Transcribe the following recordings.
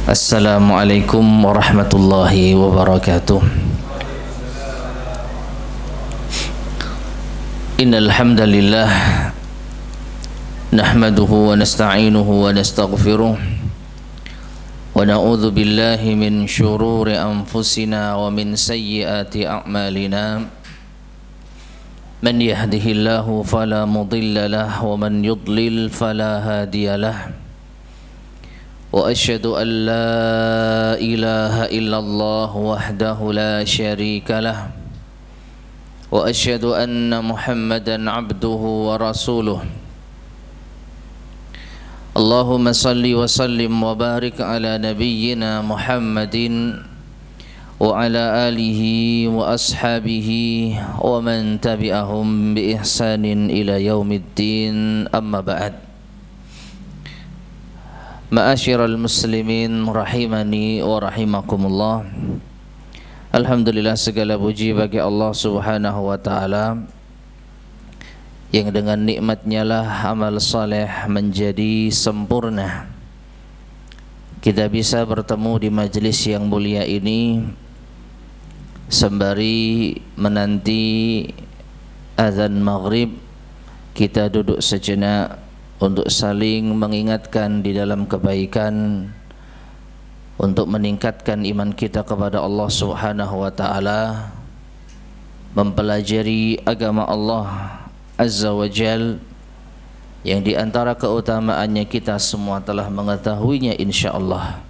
Assalamualaikum warahmatullahi wabarakatuh. Innal hamdalillah nahmaduhu wa nasta'inuhu wa nastaghfiruh wa na'udzu billahi min shururi anfusina wa min sayyiati a'malina. Man yahdihillahu fala mudilla lahu wa man yudlil fala hadiya lahu. وأشهد أن لا إله إلا الله وحده لا شريك له وأشهد أن محمدا عبده ورسوله اللهم صل وسلم وبارك على نبينا محمد وعلى آله وأصحابه ومن تبعهم بإحسان إلى يوم الدين أما بعد. Ma'asyiral muslimin rahimani wa rahimakumullah. Alhamdulillah, segala puji bagi Allah Subhanahu wa taala yang dengan nikmatnya lah amal saleh menjadi sempurna. Kita bisa bertemu di majelis yang mulia ini sembari menanti azan maghrib. Kita duduk sejenak untuk saling mengingatkan di dalam kebaikan, untuk meningkatkan iman kita kepada Allah Subhanahu wa taala, mempelajari agama Allah Azza wa Jal yang di antara keutamaannya kita semua telah mengetahuinya insyaallah.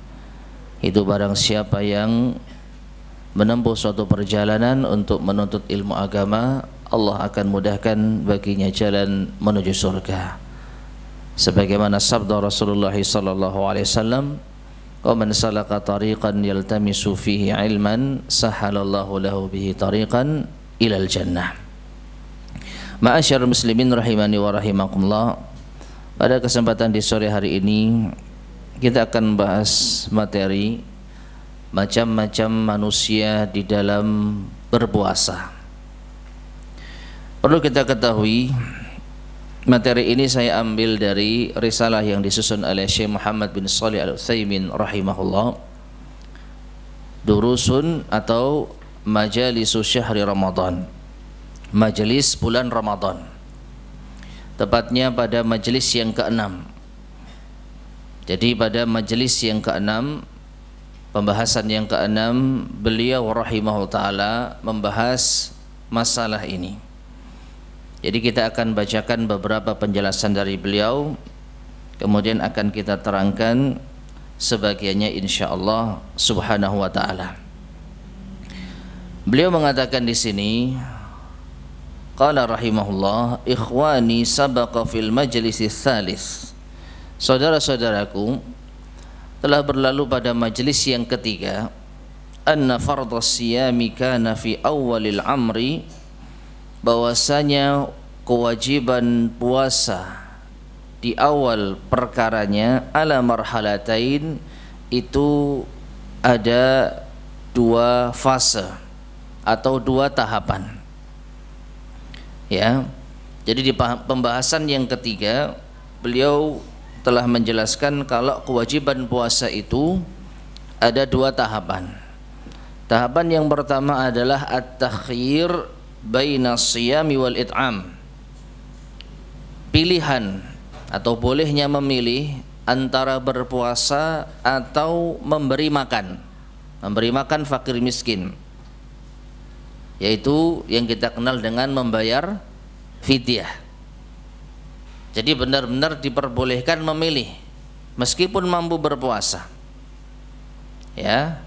Itu barang siapa yang menempuh suatu perjalanan untuk menuntut ilmu agama, Allah akan mudahkan baginya jalan menuju surga. Sebagaimana sabda Rasulullah sallallahu alaihi wasallam, "Wa man salaka tariqan yaltamisu fihi ilman, sahalallahu lahu bihi tariqan ilal jannah." Ma'asyarul muslimin rahimani wa rahimakumullah. Pada kesempatan di sore hari ini kita akan bahas materi macam-macam manusia di dalam berpuasa. Perlu kita ketahui, materi ini saya ambil dari risalah yang disusun oleh Syekh Muhammad bin Shalih Al-Utsaimin rahimahullah, Durusun atau Majalisu Syahri Ramadan, majelis bulan Ramadan, tepatnya pada majelis yang ke-6. Jadi pada majelis yang ke-6, pembahasan yang ke-6, beliau rahimahullah ta'ala membahas masalah ini. Jadi kita akan bacakan beberapa penjelasan dari beliau, kemudian akan kita terangkan sebagiannya insyaallah subhanahu wa ta'ala. Beliau mengatakan di sini, qala rahimahullah, ikhwani sabaqa fil majlis tsalis. Saudara-saudaraku, telah berlalu pada majelis yang ketiga, anna fardhas siyami kana fi awwalil amri, bahwasanya kewajiban puasa di awal perkaranya ala marhalatain, itu ada dua fase atau dua tahapan. Ya. Jadi di pembahasan yang ketiga beliau telah menjelaskan kalau kewajiban puasa itu ada dua tahapan. Tahapan yang pertama adalah at-takhyir baina siyami wal it'am, pilihan atau bolehnya memilih antara berpuasa atau memberi makan fakir miskin, yaitu yang kita kenal dengan membayar fidyah. Jadi benar-benar diperbolehkan memilih meskipun mampu berpuasa, ya,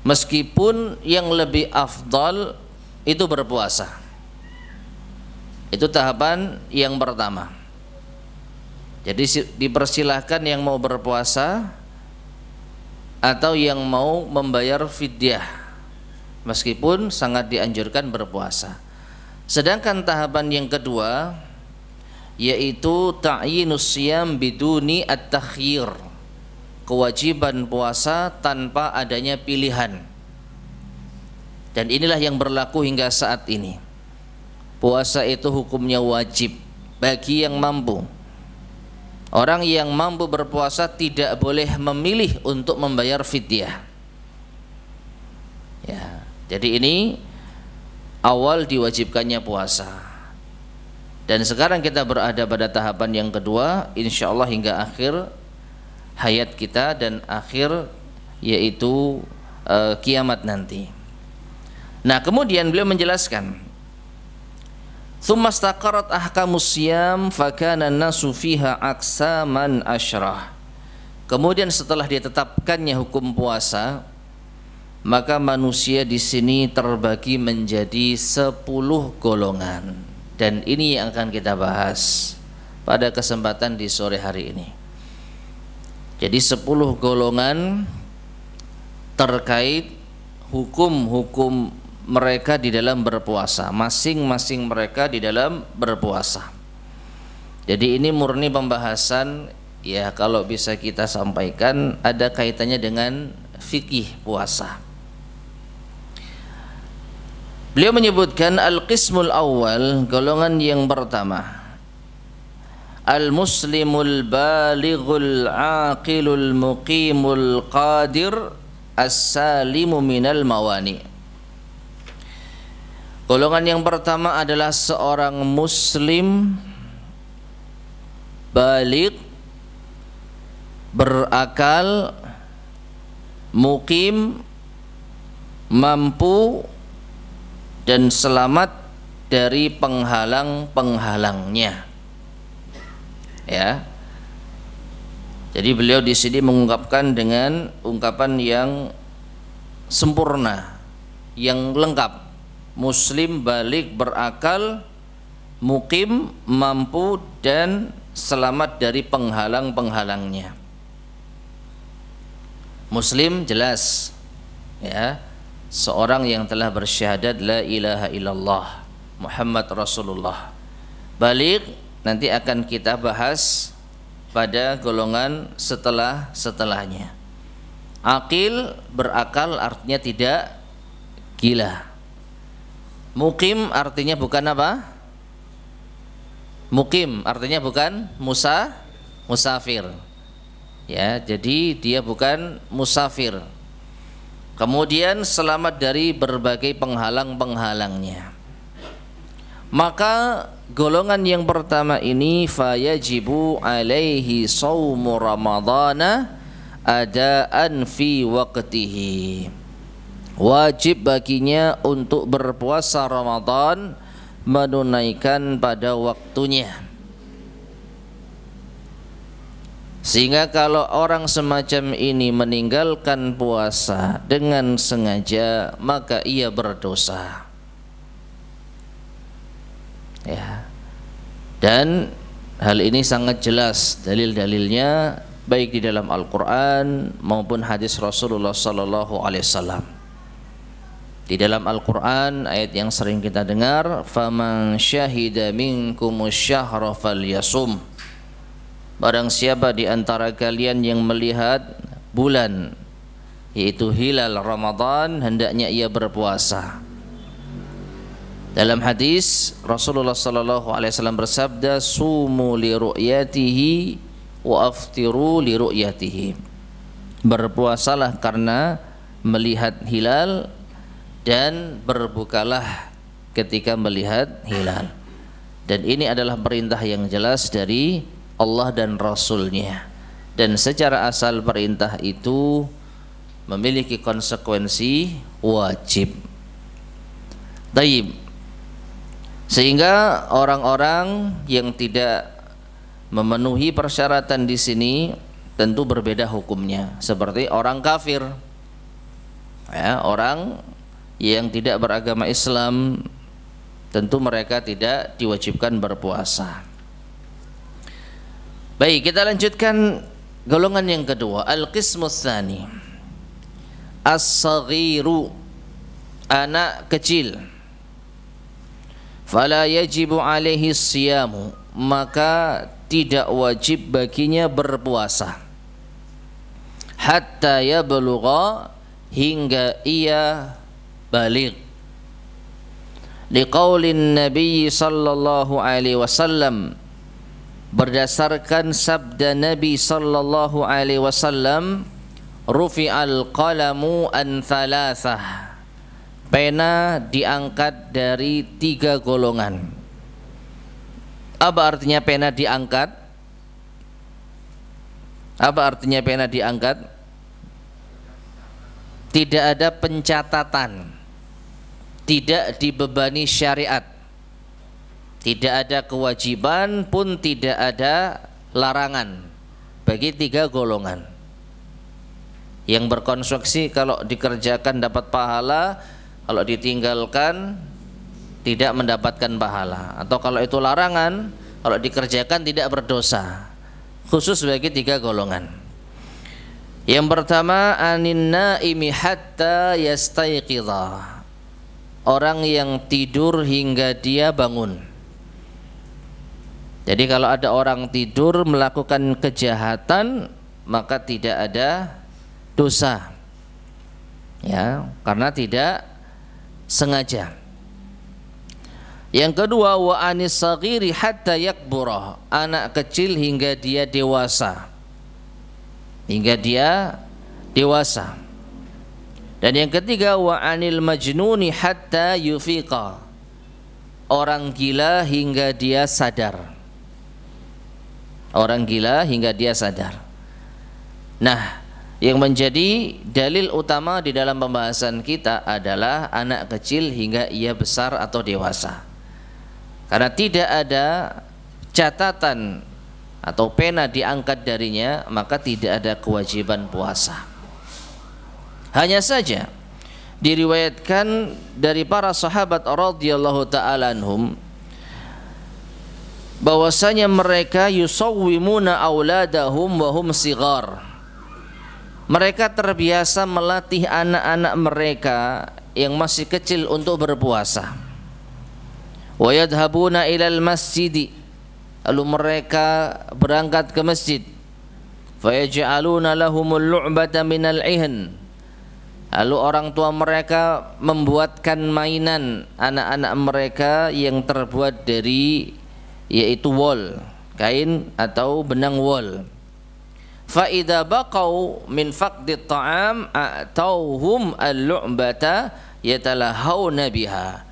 meskipun yang lebih afdal itu berpuasa. Itu tahapan yang pertama. Jadi dipersilahkan yang mau berpuasa atau yang mau membayar fidyah, meskipun sangat dianjurkan berpuasa. Sedangkan tahapan yang kedua yaitu ta'yinus siyam biduni at-takhyir, kewajiban puasa tanpa adanya pilihan. Dan inilah yang berlaku hingga saat ini. Puasa itu hukumnya wajib bagi yang mampu. Orang yang mampu berpuasa tidak boleh memilih untuk membayar fidyah. Ya, jadi ini awal diwajibkannya puasa. Dan sekarang kita berada pada tahapan yang kedua, insya Allah hingga akhir hayat kita dan akhir yaitu kiamat nanti. Nah, kemudian beliau menjelaskan, "Tsumma istaqarrat ahkamus siyam fakana an-nasu fiha aqsaman asyrah." Kemudian setelah ditetapkannya hukum puasa, maka manusia di sini terbagi menjadi 10 golongan. Dan ini yang akan kita bahas pada kesempatan di sore hari ini. Jadi 10 golongan terkait hukum-hukum mereka di dalam berpuasa, masing-masing mereka di dalam berpuasa. Jadi ini murni pembahasan, ya kalau bisa kita sampaikan ada kaitannya dengan fikih puasa. Beliau menyebutkan al-qismul awal, golongan yang pertama, al-muslimul balighul aqilul muqimul qadir as-salimu minal mawani. Golongan yang pertama adalah seorang muslim baligh, berakal, muqim, mampu dan selamat dari penghalang-penghalangnya. Ya. Jadi beliau di sini mengungkapkan dengan ungkapan yang sempurna, yang lengkap. Muslim baligh, berakal, mukim, mampu dan selamat dari penghalang-penghalangnya. Muslim jelas, ya, seorang yang telah bersyahadat la ilaha illallah Muhammad Rasulullah. Baligh nanti akan kita bahas pada golongan setelahnya. Aqil, berakal artinya tidak gila. Mukim artinya bukan apa? Mukim artinya bukan musafir. Ya, jadi dia bukan musafir. Kemudian selamat dari berbagai penghalang-penghalangnya. Maka golongan yang pertama ini fayajibu alaihi shaumu ramadhana adaan fi waqtihi. Wajib baginya untuk berpuasa Ramadan menunaikan pada waktunya. Sehingga kalau orang semacam ini meninggalkan puasa dengan sengaja, maka ia berdosa. Ya. Dan hal ini sangat jelas dalil-dalilnya baik di dalam Al-Qur'an maupun hadis Rasulullah sallallahu alaihi wasallam. Di dalam Al-Qur'an ayat yang sering kita dengar, faman syahida minkumus syahra falyasum. Barang siapa di antara kalian yang melihat bulan yaitu hilal Ramadan, hendaknya ia berpuasa. Dalam hadis Rasulullah sallallahu alaihi wasallam bersabda, sumu li ru'yatihi wa aftiru li ru'yatihi. Berpuasalah karena melihat hilal dan berbukalah ketika melihat hilal. Dan ini adalah perintah yang jelas dari Allah dan Rasulnya. Dan secara asal perintah itu memiliki konsekuensi wajib. Taib. Sehingga orang-orang yang tidak memenuhi persyaratan di sini tentu berbeda hukumnya. Seperti orang kafir, ya, orang yang tidak beragama Islam, tentu mereka tidak diwajibkan berpuasa. Baik, kita lanjutkan golongan yang kedua, al-qismus tsani, as-saghiru, anak kecil. Fala yajibu alaihi siyamu, maka tidak wajib baginya berpuasa hatta yablugha, hingga ia baligh. Liqaulin Nabi sallallahu alaihi wasallam, berdasarkan sabda Nabi sallallahu alaihi wasallam, rufi'al qalamu an thalathah, pena diangkat dari 3 golongan. Apa artinya pena diangkat? Apa artinya pena diangkat? Tidak ada pencatatan, tidak dibebani syariat, tidak ada kewajiban pun tidak ada larangan bagi 3 golongan. Yang berkonstruksi kalau dikerjakan dapat pahala, kalau ditinggalkan tidak mendapatkan pahala, atau kalau itu larangan, kalau dikerjakan tidak berdosa. Khusus bagi 3 golongan. Yang pertama, anin naimi hatta yastayqidha, orang yang tidur hingga dia bangun. Jadi kalau ada orang tidur melakukan kejahatan, maka tidak ada dosa, ya, karena tidak sengaja. Yang kedua, wa anis saghiri hatta yakburah, anak kecil hingga dia dewasa. Hingga dia dewasa. Dan yang ketiga, wa anil majnuni hatta yufiqa, orang gila hingga dia sadar. Orang gila hingga dia sadar. Nah, yang menjadi dalil utama di dalam pembahasan kita adalah anak kecil hingga ia besar atau dewasa. Karena tidak ada catatan atau pena diangkat darinya, maka tidak ada kewajiban puasa. Hanya saja diriwayatkan dari para sahabat radhiyallahu ta'ala anhum bahwasanya mereka yusawwimuna auladahum wa hum sighar. Mereka terbiasa melatih anak-anak mereka yang masih kecil untuk berpuasa. Wa yadhhabuna ilal masjid, lalu mereka berangkat ke masjid. Fa yaj'aluna lahumul lu'bata minal ihn, lalu orang tua mereka membuatkan mainan anak-anak mereka yang terbuat dari, yaitu wol, kain atau benang wol. Fa idza baqau min faqdit ta'am a'tauhum al-lu'bata yatalahawna biha.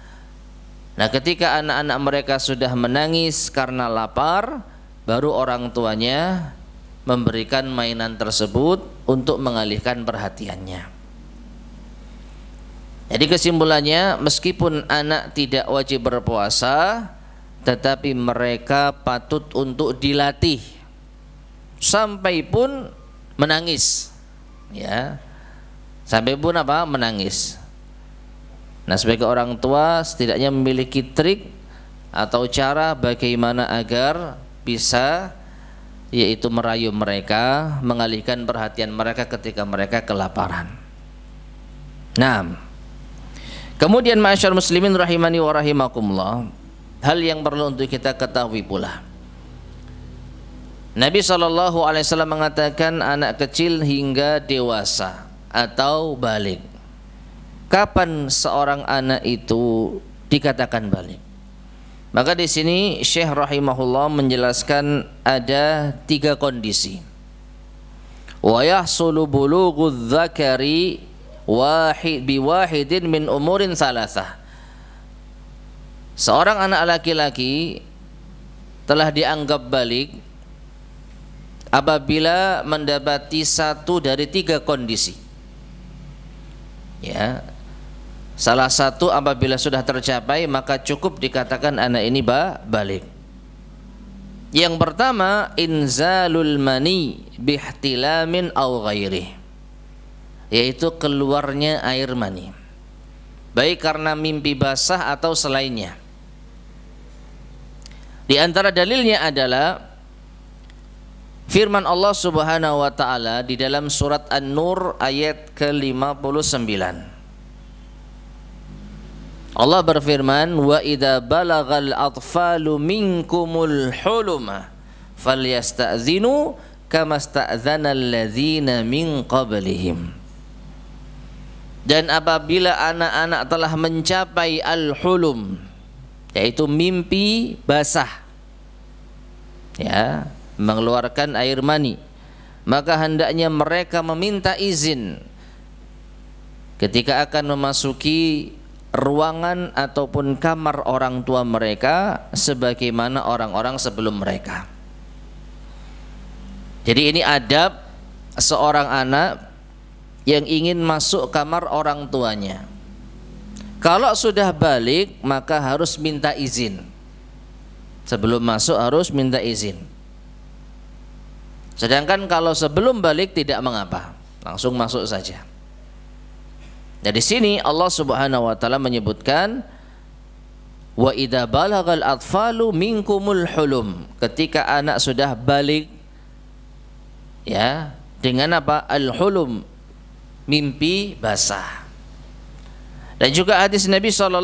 Nah, ketika anak-anak mereka sudah menangis karena lapar, baru orang tuanya memberikan mainan tersebut untuk mengalihkan perhatiannya. Jadi kesimpulannya, meskipun anak tidak wajib berpuasa, tetapi mereka patut untuk dilatih sampai pun menangis, ya, sampai pun apa? Menangis. Nah, sebagai orang tua setidaknya memiliki trik atau cara bagaimana agar bisa, yaitu merayu mereka, mengalihkan perhatian mereka ketika mereka kelaparan. Nah, kemudian ma'asyar muslimin rahimani wa rahimakumullah, hal yang perlu untuk kita ketahui pula, Nabi SAW mengatakan anak kecil hingga dewasa atau balik. Kapan seorang anak itu dikatakan balik? Maka di sini Syekh rahimahullah menjelaskan ada 3 kondisi. Wa yahsulu bulughudz dzakari biwahidin min umurin thalathah. Seorang anak laki-laki telah dianggap balik apabila mendapati 1 dari 3 kondisi. Ya, salah satu apabila sudah tercapai maka cukup dikatakan anak ini balik. Yang pertama, inzalul mani bihtilamin aw ghairi, yaitu keluarnya air mani, baik karena mimpi basah atau selainnya. Di antara dalilnya adalah firman Allah Subhanahu wa taala di dalam surat An-Nur ayat ke-59. Allah berfirman, wa idza balagal atfalu minkumul huluma falyasta'zinu kama sta'dzana alladzina min qablihim. Dan apabila anak-anak telah mencapai al-hulum, yaitu mimpi basah, ya, mengeluarkan air mani, maka hendaknya mereka meminta izin ketika akan memasuki ruangan ataupun kamar orang tua mereka sebagaimana orang-orang sebelum mereka. Jadi ini adab seorang anak yang ingin masuk kamar orang tuanya. Kalau sudah balik maka harus minta izin. Sebelum masuk harus minta izin. Sedangkan kalau sebelum balik tidak mengapa, langsung masuk saja. Dari sini Allah Subhanahu wa taala menyebutkan wa idza balagal atfalu minkumul hulum, ketika anak sudah balik, ya, dengan apa? Al-hulum, mimpi basah. Dan juga hadis Nabi SAW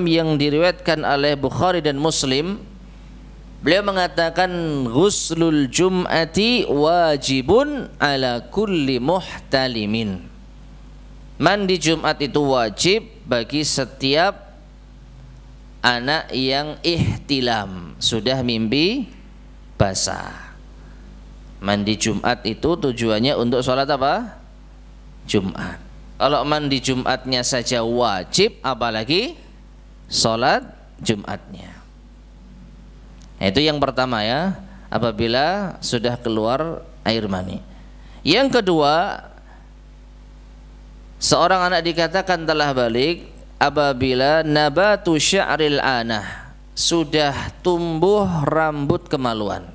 yang diriwayatkan oleh Bukhari dan Muslim, beliau mengatakan ghuslul jum'ati wajibun ala kulli muhtalimin. Mandi Jumat itu wajib bagi setiap anak yang ihtilam, sudah mimpi basah. Mandi Jumat itu tujuannya untuk sholat apa? Jumat. Kalau mandi Jumatnya saja wajib, apalagi sholat Jumatnya. Nah, itu yang pertama ya, apabila sudah keluar air mani. Yang kedua, seorang anak dikatakan telah balik apabila nabatu sya'ril anah, sudah tumbuh rambut kemaluan.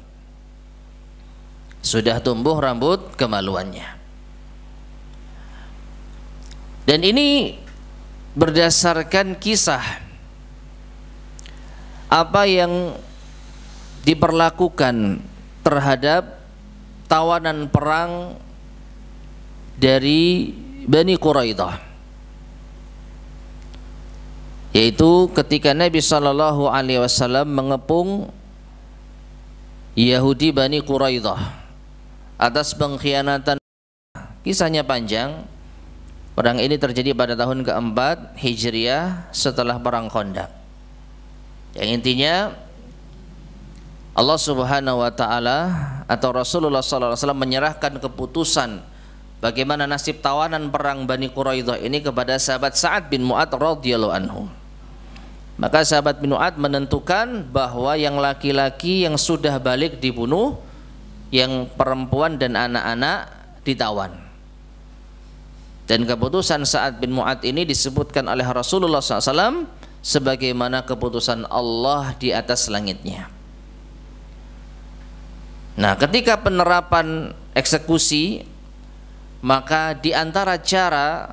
Sudah tumbuh rambut kemaluannya. Dan ini berdasarkan kisah apa yang diperlakukan terhadap tawanan perang dari Bani Quraidah, yaitu ketika Nabi SAW mengepung Yahudi Bani Quraidah atas pengkhianatan. Kisahnya panjang. Perang ini terjadi pada tahun keempat Hijriah setelah perang Khandaq. Yang intinya Allah Subhanahu wa taala atau Rasulullah SAW menyerahkan keputusan bagaimana nasib tawanan perang Bani Quraidah ini kepada sahabat Sa'ad bin Mu'adz radhiyallahu anhu. Maka sahabat bin Mu'adz menentukan bahwa yang laki-laki yang sudah balik dibunuh, yang perempuan dan anak-anak ditawan. Dan keputusan Sa'ad bin Mu'adz ini disebutkan oleh Rasulullah SAW sebagaimana keputusan Allah di atas langitnya. Nah, ketika penerapan eksekusi, maka di antara cara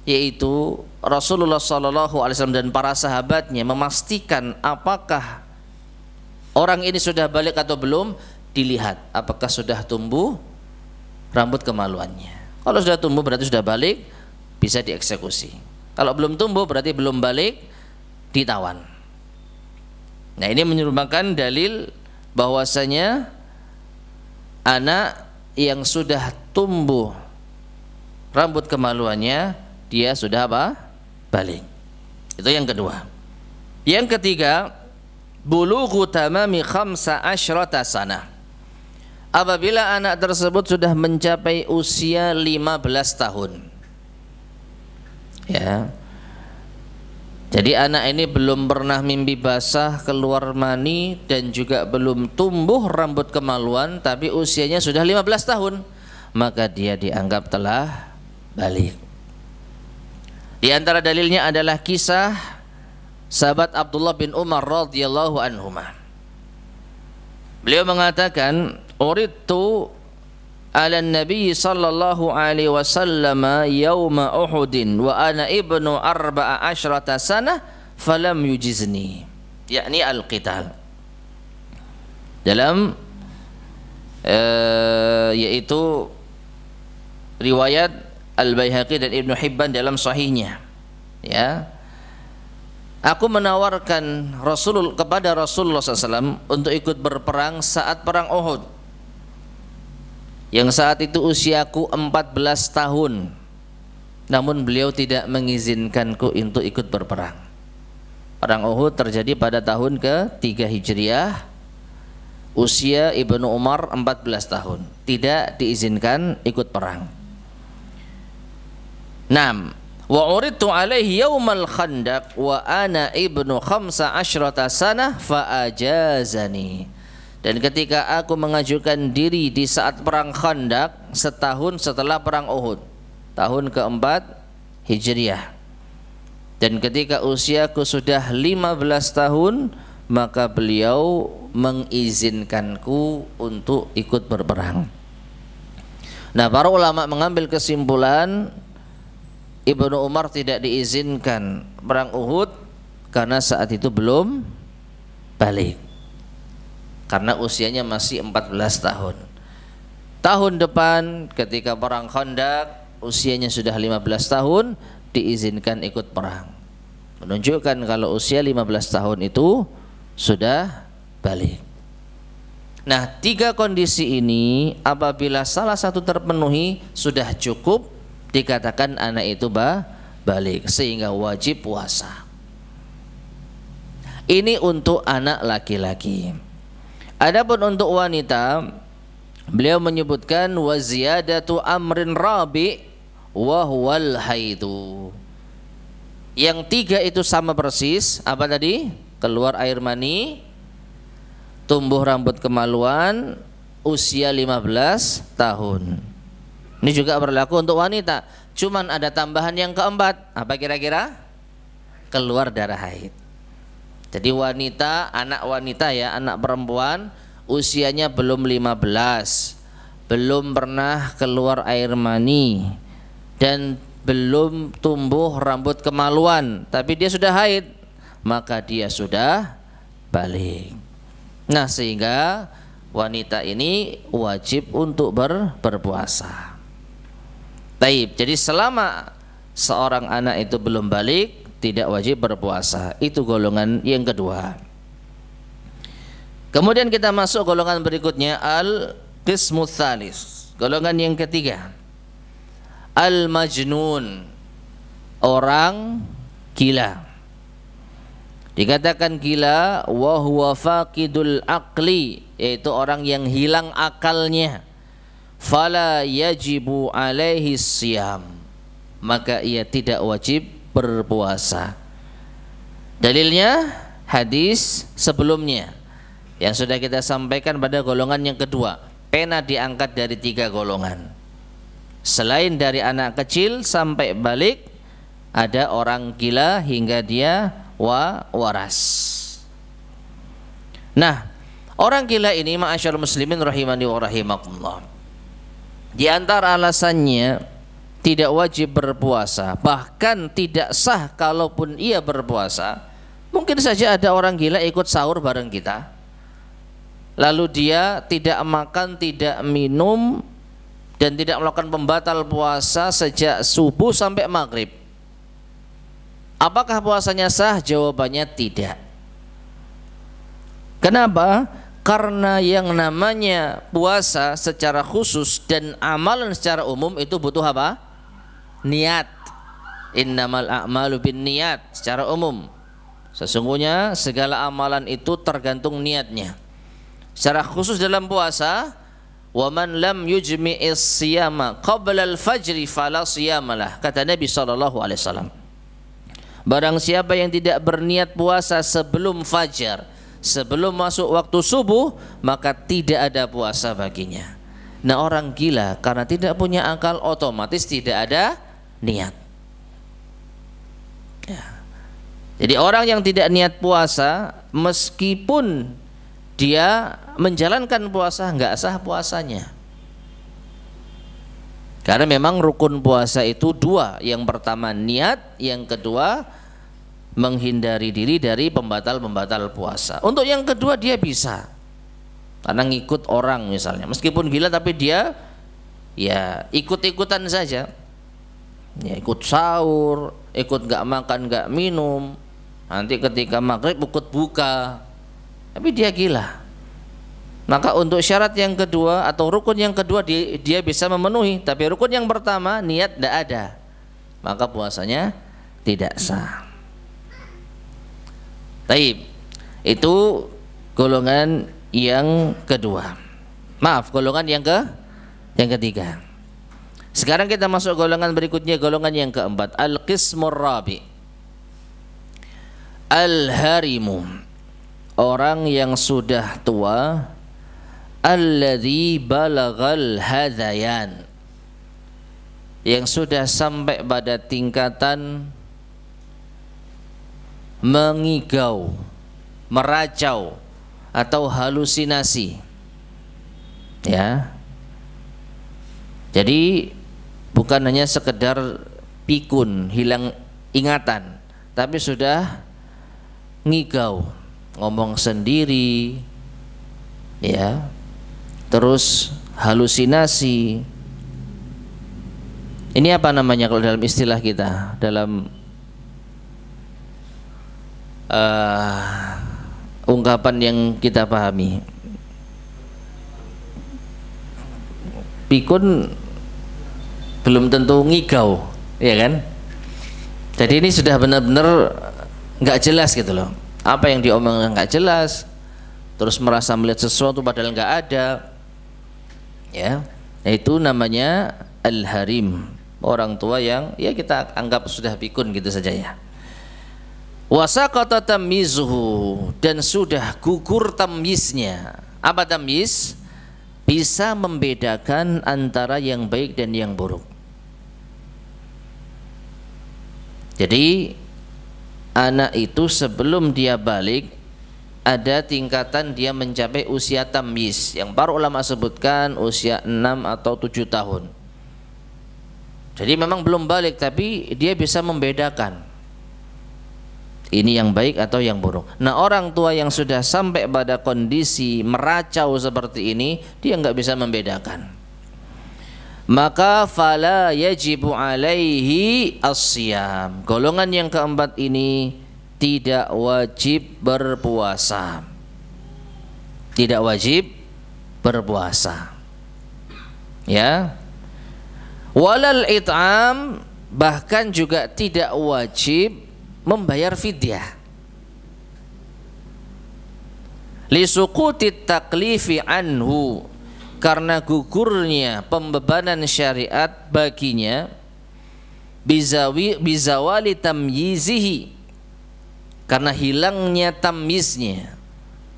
yaitu Rasulullah SAW dan para sahabatnya memastikan apakah orang ini sudah balik atau belum, dilihat apakah sudah tumbuh rambut kemaluannya. Kalau sudah tumbuh berarti sudah balik, bisa dieksekusi. Kalau belum tumbuh berarti belum balik, ditawan. Nah, ini merupakan dalil bahwasanya anak yang sudah tumbuh rambut kemaluannya, dia sudah apa? Balik. Itu yang kedua. Yang ketiga, bulughu tamami 15 sanah. Apabila anak tersebut sudah mencapai usia 15 tahun. Ya. Jadi anak ini belum pernah mimpi basah, keluar mani, dan juga belum tumbuh rambut kemaluan, tapi usianya sudah 15 tahun, maka dia dianggap telah balik. Di antara dalilnya adalah kisah sahabat Abdullah bin Umar radhiyallahu anhuma. Beliau mengatakan, "Uridtu ala Nabi sallallahu alaihi wasallam yauma Uhudin wa ana ibnu 14 sanah falam yujizni." Yakni al-qital. Dalam yaitu riwayat Al-Baihaqi dan Ibnu Hibban dalam sahihnya. Ya. Aku menawarkan kepada Rasulullah SAW untuk ikut berperang saat perang Uhud, yang saat itu usiaku 14 tahun, namun beliau tidak mengizinkanku untuk ikut berperang. Perang Uhud terjadi pada tahun ke-3 Hijriah, Usia Ibnu Umar 14 tahun, tidak diizinkan ikut perang. 6. Wa uridtu alaihi yaumal khandaq wa ana ibnu 15 sanah fa ajazani. Dan ketika aku mengajukan diri di saat perang Khandaq, setahun setelah perang Uhud, tahun keempat Hijriah. Dan ketika usiaku sudah 15 tahun, maka beliau mengizinkanku untuk ikut berperang. Nah, para ulama mengambil kesimpulan Ibnu Umar tidak diizinkan perang Uhud karena saat itu belum balik, karena usianya masih 14 tahun. Tahun depan ketika perang Khandaq, usianya sudah 15 tahun, diizinkan ikut perang. Menunjukkan kalau usia 15 tahun itu sudah balik. Nah, 3 kondisi ini apabila salah satu terpenuhi sudah cukup dikatakan anak itu balik, sehingga wajib puasa. Ini untuk anak laki-laki. Adapun untuk wanita, beliau menyebutkan wa ziyadatu amrin rabi wa huwal haidu. Yang 3 itu sama persis. Apa tadi? Keluar air mani, tumbuh rambut kemaluan, usia 15 tahun. Ini juga berlaku untuk wanita. Cuman ada tambahan yang keempat. Apa kira-kira? Keluar darah haid. Jadi wanita, anak wanita ya, anak perempuan, usianya belum 15, belum pernah keluar air mani, dan belum tumbuh rambut kemaluan, tapi dia sudah haid, maka dia sudah balik. Nah, sehingga wanita ini wajib untuk berpuasa. Taib. Jadi selama seorang anak itu belum balik, tidak wajib berpuasa. Itu golongan yang kedua. Kemudian kita masuk golongan berikutnya, al-qismu tsalis. Golongan yang ketiga, al-majnun, orang gila. Dikatakan gila wa huwa faqidul aqli, yaitu orang yang hilang akalnya. Fala yajibu alaihi siyam, maka ia tidak wajib berpuasa. Dalilnya hadis sebelumnya yang sudah kita sampaikan pada golongan yang kedua. Pena diangkat dari 3 golongan. Selain dari anak kecil sampai balik, ada orang gila hingga dia waras. Nah, orang gila ini ma'asyarul muslimin rahimani wa rahimakumullah, di antara alasannya tidak wajib berpuasa, bahkan tidak sah kalaupun ia berpuasa. Mungkin saja ada orang gila ikut sahur bareng kita, lalu dia tidak makan, tidak minum, dan tidak melakukan pembatal puasa sejak subuh sampai maghrib. Apakah puasanya sah? Jawabannya tidak. Kenapa? Karena yang namanya puasa secara khusus dan amalan secara umum itu butuh apa? Niat. Innamal a'malu bin niat. Secara umum, sesungguhnya segala amalan itu tergantung niatnya. Secara khusus dalam puasa, wa man lam yujmi'is siyama qabla al-fajri fala siyamalah, kata Nabi SAW. Barang siapa yang tidak berniat puasa sebelum fajar, sebelum masuk waktu subuh, maka tidak ada puasa baginya. Nah, orang gila karena tidak punya akal, otomatis tidak ada niat ya. Jadi orang yang tidak niat puasa, meskipun dia menjalankan puasa, nggak sah puasanya. Karena memang rukun puasa itu 2. Yang pertama niat, yang kedua menghindari diri dari pembatal-pembatal puasa. Untuk yang kedua dia bisa, karena ngikut orang misalnya, meskipun gila tapi dia ya ikut-ikutan saja, ya ikut sahur, ikut nggak makan nggak minum, nanti ketika maghrib ikut buka, tapi dia gila. Maka untuk syarat yang kedua atau rukun yang kedua dia bisa memenuhi, tapi rukun yang pertama niat tidak ada, maka puasanya tidak sah. Taib. Itu golongan yang kedua. Maaf, golongan yang ketiga. Sekarang kita masuk golongan berikutnya, golongan yang keempat, al-qismur rabi. Al-harimu, orang yang sudah tua, alladzi balagal hadayan, yang sudah sampai pada tingkatan mengigau, meracau atau halusinasi. Ya. Jadi bukan hanya sekedar pikun, hilang ingatan, tapi sudah ngigau, ngomong sendiri, ya, terus halusinasi. Ini apa namanya kalau dalam istilah kita, dalam ungkapan yang kita pahami? Pikun belum tentu ngigau, ya kan? Jadi ini sudah benar-benar nggak jelas gitu loh. Apa yang diomongkan nggak jelas, terus merasa melihat sesuatu padahal nggak ada, ya. Itu namanya al-harim, orang tua yang ya kita anggap sudah pikun gitu saja ya. Wasaqata tamyizuhu, dan sudah gugur tamyiznya. Apa tamyiz? Bisa membedakan antara yang baik dan yang buruk. Jadi anak itu sebelum dia balik ada tingkatan dia mencapai usia tamyiz, yang para ulama sebutkan usia 6 atau 7 tahun. Jadi memang belum balik tapi dia bisa membedakan ini yang baik atau yang buruk. Nah, orang tua yang sudah sampai pada kondisi meracau seperti ini, dia nggak bisa membedakan. Maka fala yajibu alaihi as-siyam. Golongan yang keempat ini tidak wajib berpuasa. Tidak wajib berpuasa. Ya. Walal it'am, bahkan juga tidak wajib membayar fidyah. Li suqutit taklifi anhu, karena gugurnya pembebanan syariat baginya, bizawali tamyizihi, karena hilangnya tamyiznya.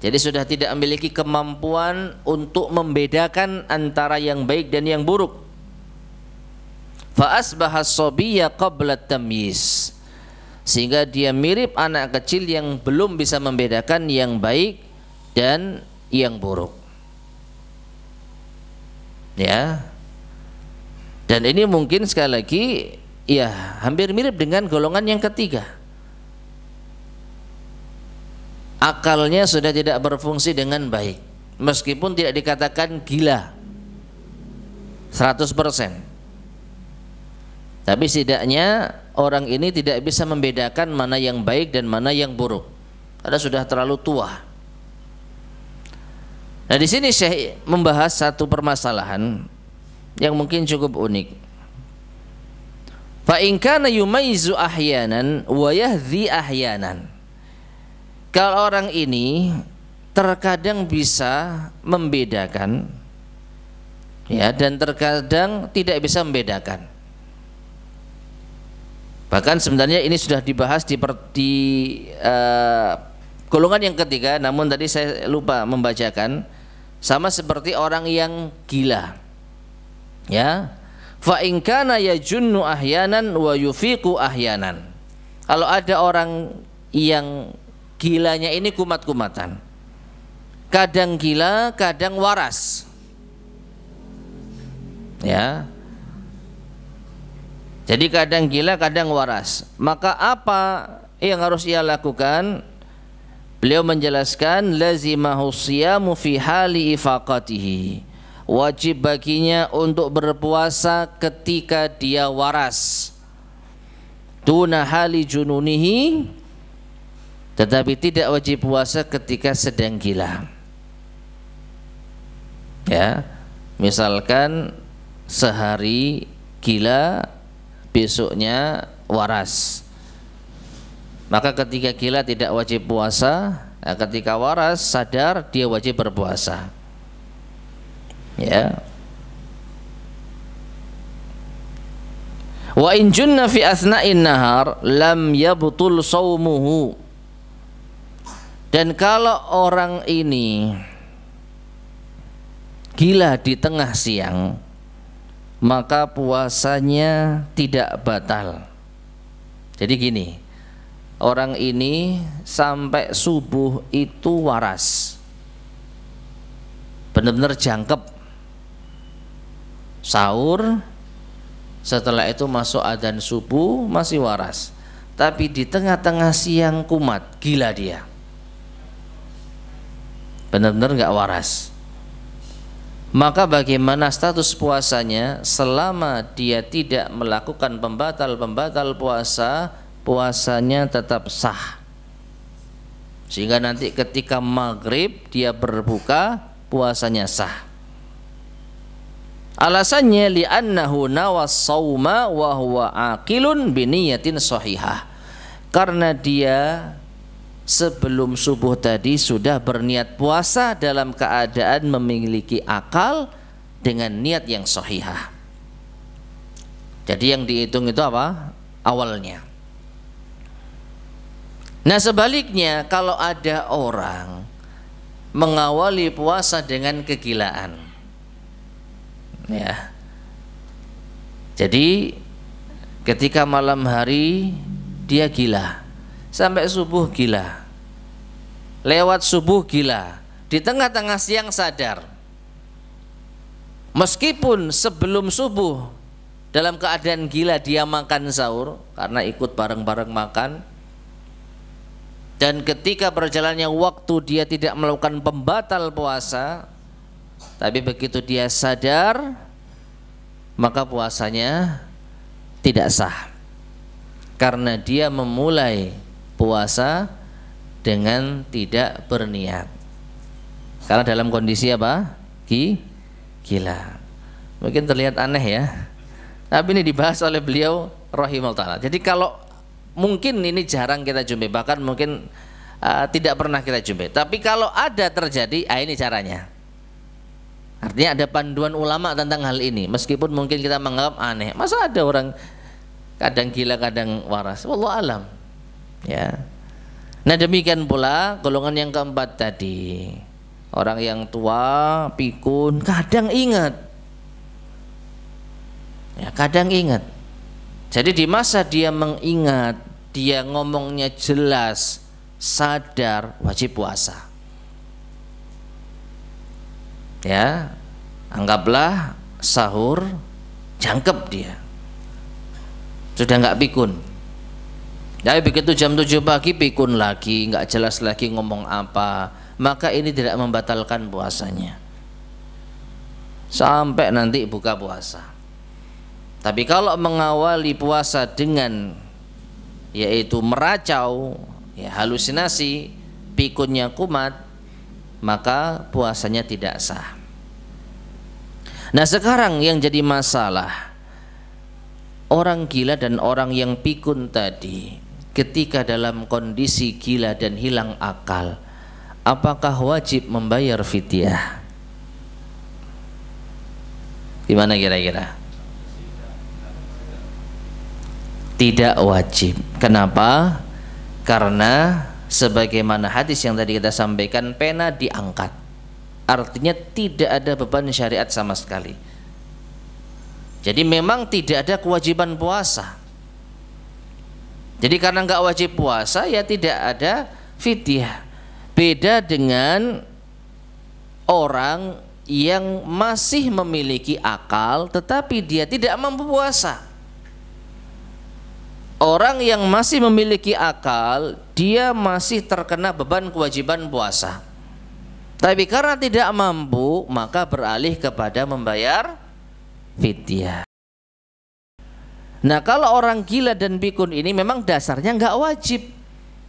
Jadi sudah tidak memiliki kemampuan untuk membedakan antara yang baik dan yang buruk. Fa asbaha as-sabiyya qabla tamyiz, sehingga dia mirip anak kecil yang belum bisa membedakan yang baik dan yang buruk. Ya. Dan ini mungkin sekali lagi ya hampir mirip dengan golongan yang ketiga. Akalnya sudah tidak berfungsi dengan baik, meskipun tidak dikatakan gila 100%. Tapi setidaknya orang ini tidak bisa membedakan mana yang baik dan mana yang buruk, karena sudah terlalu tua. Nah, di sini Syekh membahas satu permasalahan yang mungkin cukup unik. Fa in kana yumayyizu ahyanan wa yahdhi ahyanan. Kalau orang ini terkadang bisa membedakan, ya, dan terkadang tidak bisa membedakan. Bahkan sebenarnya ini sudah dibahas di golongan yang ketiga, namun tadi saya lupa membacakan. Sama seperti orang yang gila, ya. Fa in kana yajunnu ahyanan wa yufiqu ahyanan. Kalau ada orang yang gilanya ini kumat-kumatan, kadang gila, kadang waras, ya. Jadi kadang gila, kadang waras. Maka apa yang harus ia lakukan? Beliau menjelaskan lazimahu siyamu fi hali ifaqatihi. Wajib baginya untuk berpuasa ketika dia waras. Duna hali jununihi, tetapi tidak wajib puasa ketika sedang gila. Ya, misalkan sehari gila, besoknya waras, maka ketika gila tidak wajib puasa, Nah, ketika waras sadar dia wajib berpuasa. Ya. Wa in junna fi asna'in nahar lam yabtul shaumuhu. Dan kalau orang ini gila di tengah siang, maka puasanya tidak batal. Jadi gini, orang ini sampai subuh itu waras, benar-benar jangkep, sahur, setelah itu masuk adzan subuh masih waras, tapi di tengah-tengah siang kumat, gila dia, benar-benar nggak waras. Maka bagaimana status puasanya selama dia tidak melakukan pembatal-pembatal puasa, puasanya tetap sah. Sehingga nanti ketika maghrib dia berbuka, puasanya sah. Alasannya li'annahu nawas sauma wa huwa aqilun biniyatin shahihah. Karena dia sebelum subuh tadi sudah berniat puasa dalam keadaan memiliki akal dengan niat yang sahihah. Jadi yang dihitung itu apa? Awalnya. Nah sebaliknya, kalau ada orang mengawali puasa dengan kegilaan, ya, jadi ketika malam hari dia gila, sampai subuh gila, lewat subuh gila, di tengah-tengah siang sadar, meskipun sebelum subuh dalam keadaan gila dia makan sahur karena ikut bareng-bareng makan, dan ketika berjalannya waktu dia tidak melakukan pembatal puasa, tapi begitu dia sadar maka puasanya tidak sah karena dia memulai puasa dengan tidak berniat, karena dalam kondisi apa? Gila. Mungkin terlihat aneh ya, tapi ini dibahas oleh beliau rahimahullah ta'ala. Jadi kalau mungkin ini jarang kita jumpai, bahkan mungkin tidak pernah kita jumpai, tapi kalau ada terjadi, ini caranya. Artinya ada panduan ulama tentang hal ini, meskipun mungkin kita menganggap aneh, masa ada orang kadang gila kadang waras, wallahu alam. Ya. Nah demikian pula golongan yang keempat tadi, orang yang tua, pikun, kadang ingat, ya kadang ingat. Jadi di masa dia mengingat, dia ngomongnya jelas, sadar, wajib puasa. Ya, anggaplah sahur, jangkep dia, sudah nggak pikun. Tapi begitu jam 7 pagi pikun lagi, nggak jelas lagi ngomong apa, maka ini tidak membatalkan puasanya sampai nanti buka puasa. Tapi kalau mengawali puasa dengan yaitu meracau, ya halusinasi, pikunnya kumat, maka puasanya tidak sah. Nah sekarang yang jadi masalah, orang gila dan orang yang pikun tadi, ketika dalam kondisi gila dan hilang akal, apakah wajib membayar fidyah? Gimana kira-kira? Tidak wajib. Kenapa? Karena sebagaimana hadis yang tadi kita sampaikan, pena diangkat, artinya tidak ada beban syariat sama sekali. Jadi memang tidak ada kewajiban puasa. Jadi karena nggak wajib puasa, ya tidak ada fidyah. Beda dengan orang yang masih memiliki akal tetapi dia tidak mampu puasa. Orang yang masih memiliki akal, dia masih terkena beban kewajiban puasa. Tapi karena tidak mampu, maka beralih kepada membayar fidyah. Nah kalau orang gila dan pikun ini memang dasarnya nggak wajib.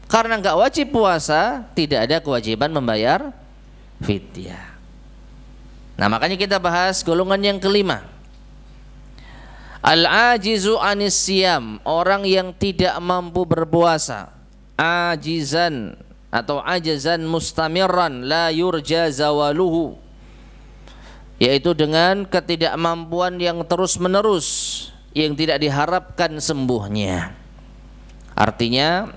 Karena nggak wajib puasa, tidak ada kewajiban membayar fidyah. Nah makanya kita bahas golongan yang kelima, al-ajizu anis siyam, orang yang tidak mampu berpuasa. Ajizan atau ajazan mustamirran la yurja zawaluhu, yaitu dengan ketidakmampuan yang terus-menerus yang tidak diharapkan sembuhnya. Artinya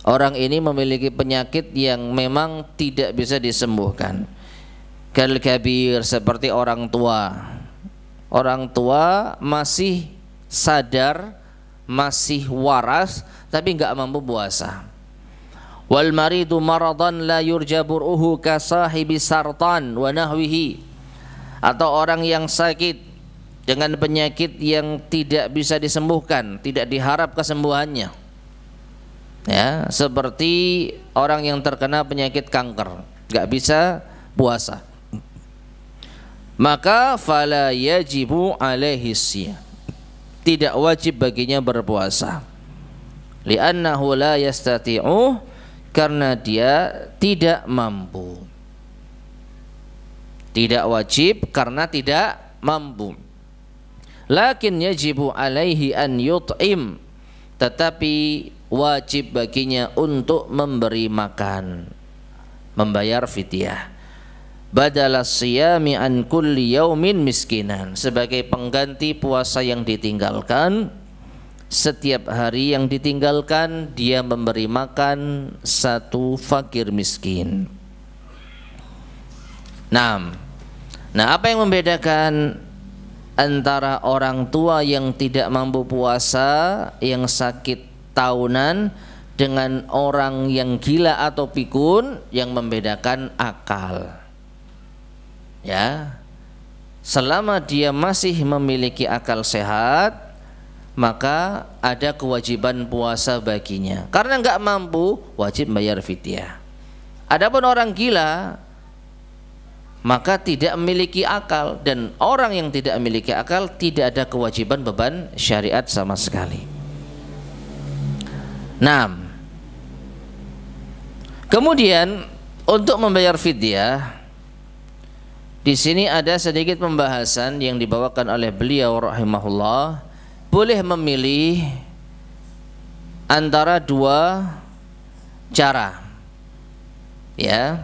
orang ini memiliki penyakit yang memang tidak bisa disembuhkan. Kal kabir, seperti orang tua. Orang tua masih sadar, masih waras, tapi enggak mampu puasa. Wal maridu maradan la yurja bur'uhu ka sahibi sartan wa nahwihi, atau orang yang sakit dengan penyakit yang tidak bisa disembuhkan, tidak diharap kesembuhannya, ya, seperti orang yang terkena penyakit kanker, enggak bisa puasa, maka fala yajibu alaihi siyam, tidak wajib baginya berpuasa. Li'annahu la yastati'u, karena dia tidak mampu. Tidak wajib karena tidak mampu. Lakin yajibu alaihi an yut'im, tetapi wajib baginya untuk memberi makan, membayar fidyah. Badala siyami an kulli yaumin miskinan, sebagai pengganti puasa yang ditinggalkan. Setiap hari yang ditinggalkan dia memberi makan satu fakir miskin. Nah, apa yang membedakan antara orang tua yang tidak mampu puasa, yang sakit tahunan, dengan orang yang gila atau pikun? Yang membedakan akal. Ya, selama dia masih memiliki akal sehat, maka ada kewajiban puasa baginya. Karena enggak mampu, wajib bayar fidyah. Adapun orang gila, maka tidak memiliki akal, dan orang yang tidak memiliki akal tidak ada kewajiban beban syariat sama sekali. Nah, kemudian untuk membayar fidyah, di sini ada sedikit pembahasan yang dibawakan oleh beliau rahimahullah. Boleh memilih antara dua cara, ya.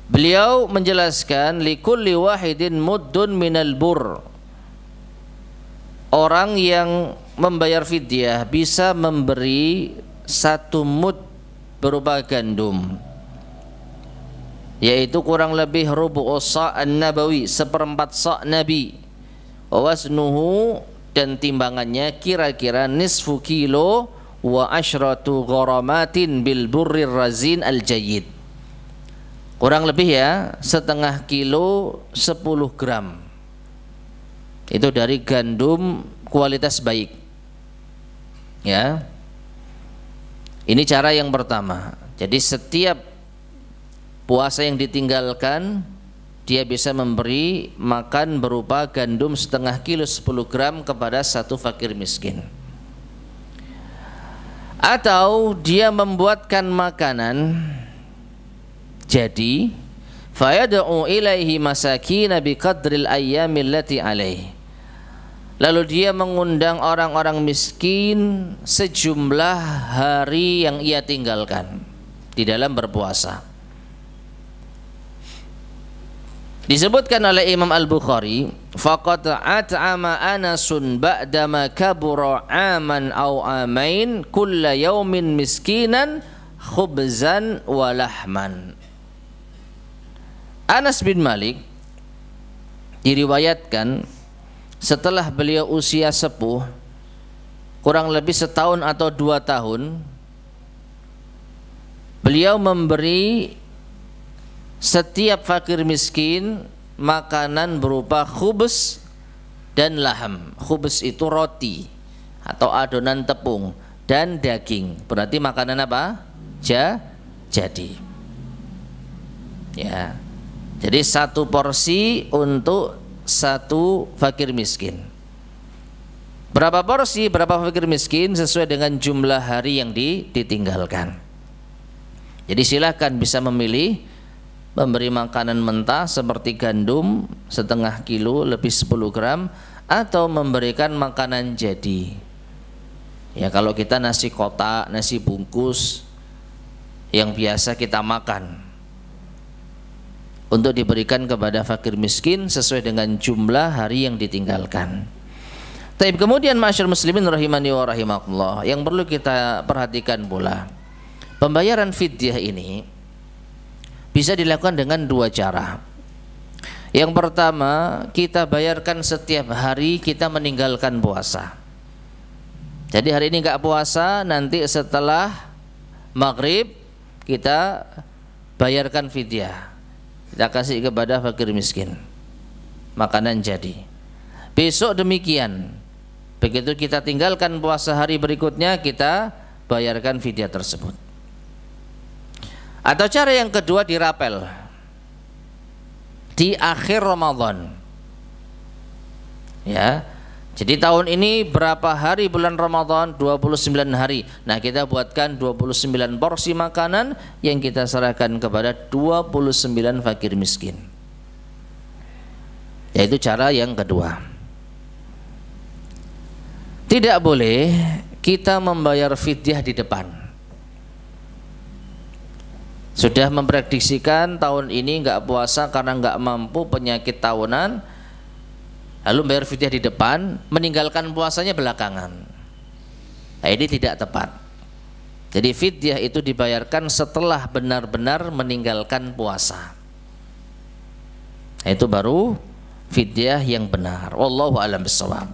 Beliau menjelaskan likulli wahidin muddun minal bur. Orang yang membayar fidyah bisa memberi satu mud berupa gandum, yaitu kurang lebih rubu'us sa' an-nabawi, seperempat sa' nabi. Wasnuhu, dan timbangannya kira-kira nisfu kilo, wa asyratu gharamatin bil burrir razin al jayyid, kurang lebih ya setengah kilo 10 gram, itu dari gandum kualitas baik, ya. Ini cara yang pertama. Jadi setiap puasa yang ditinggalkan, dia bisa memberi makan berupa gandum setengah kilo 10 gram kepada satu fakir miskin. Atau dia membuatkan makanan jadi, fayad'u ilaihi masakina biqadril ayyamil lati alaihi, lalu dia mengundang orang-orang miskin sejumlah hari yang ia tinggalkan di dalam berpuasa. Disebutkan oleh Imam Al-Bukhari, faqad at'ama Anasun ba'dama kabura aman aw amain kulla yaumin miskinan khubzan wa lahman. Anas bin Malik diriwayatkan setelah beliau usia sepuh, kurang lebih setahun atau 2 tahun, beliau memberi setiap fakir miskin makanan berupa khubz dan laham. Khubz itu roti atau adonan tepung, dan daging. Berarti makanan apa? Jadi. Ya. Jadi satu porsi untuk satu fakir miskin. Berapa porsi, berapa fakir miskin sesuai dengan jumlah hari yang ditinggalkan. Jadi silakan bisa memilih memberi makanan mentah seperti gandum setengah kilo lebih 10 gram, atau memberikan makanan jadi. Ya, kalau kita nasi kotak, nasi bungkus, yang biasa kita makan untuk diberikan kepada fakir miskin sesuai dengan jumlah hari yang ditinggalkan. Tapi kemudian masyarakat muslimin rahimani wa rahimakumullah, yang perlu kita perhatikan pula, pembayaran fidyah ini bisa dilakukan dengan dua cara. Yang pertama, kita bayarkan setiap hari kita meninggalkan puasa. Jadi hari ini nggak puasa, nanti setelah maghrib kita bayarkan fidyah, kita kasih kepada fakir miskin, makanan jadi. Besok demikian, begitu kita tinggalkan puasa hari berikutnya, kita bayarkan fidyah tersebut. Atau cara yang kedua, dirapel di akhir Ramadan. Ya. Jadi tahun ini berapa hari bulan Ramadan? 29 hari. Nah, kita buatkan 29 porsi makanan yang kita serahkan kepada 29 fakir miskin. Yaitu cara yang kedua. Tidak boleh kita membayar fidyah di depan. Sudah memprediksikan tahun ini nggak puasa karena nggak mampu, penyakit tahunan, lalu bayar fidyah di depan, meninggalkan puasanya belakangan. Nah, ini tidak tepat. Jadi fidyah itu dibayarkan setelah benar-benar meninggalkan puasa. Nah, itu baru fidyah yang benar. Wallahu a'lam bishawab.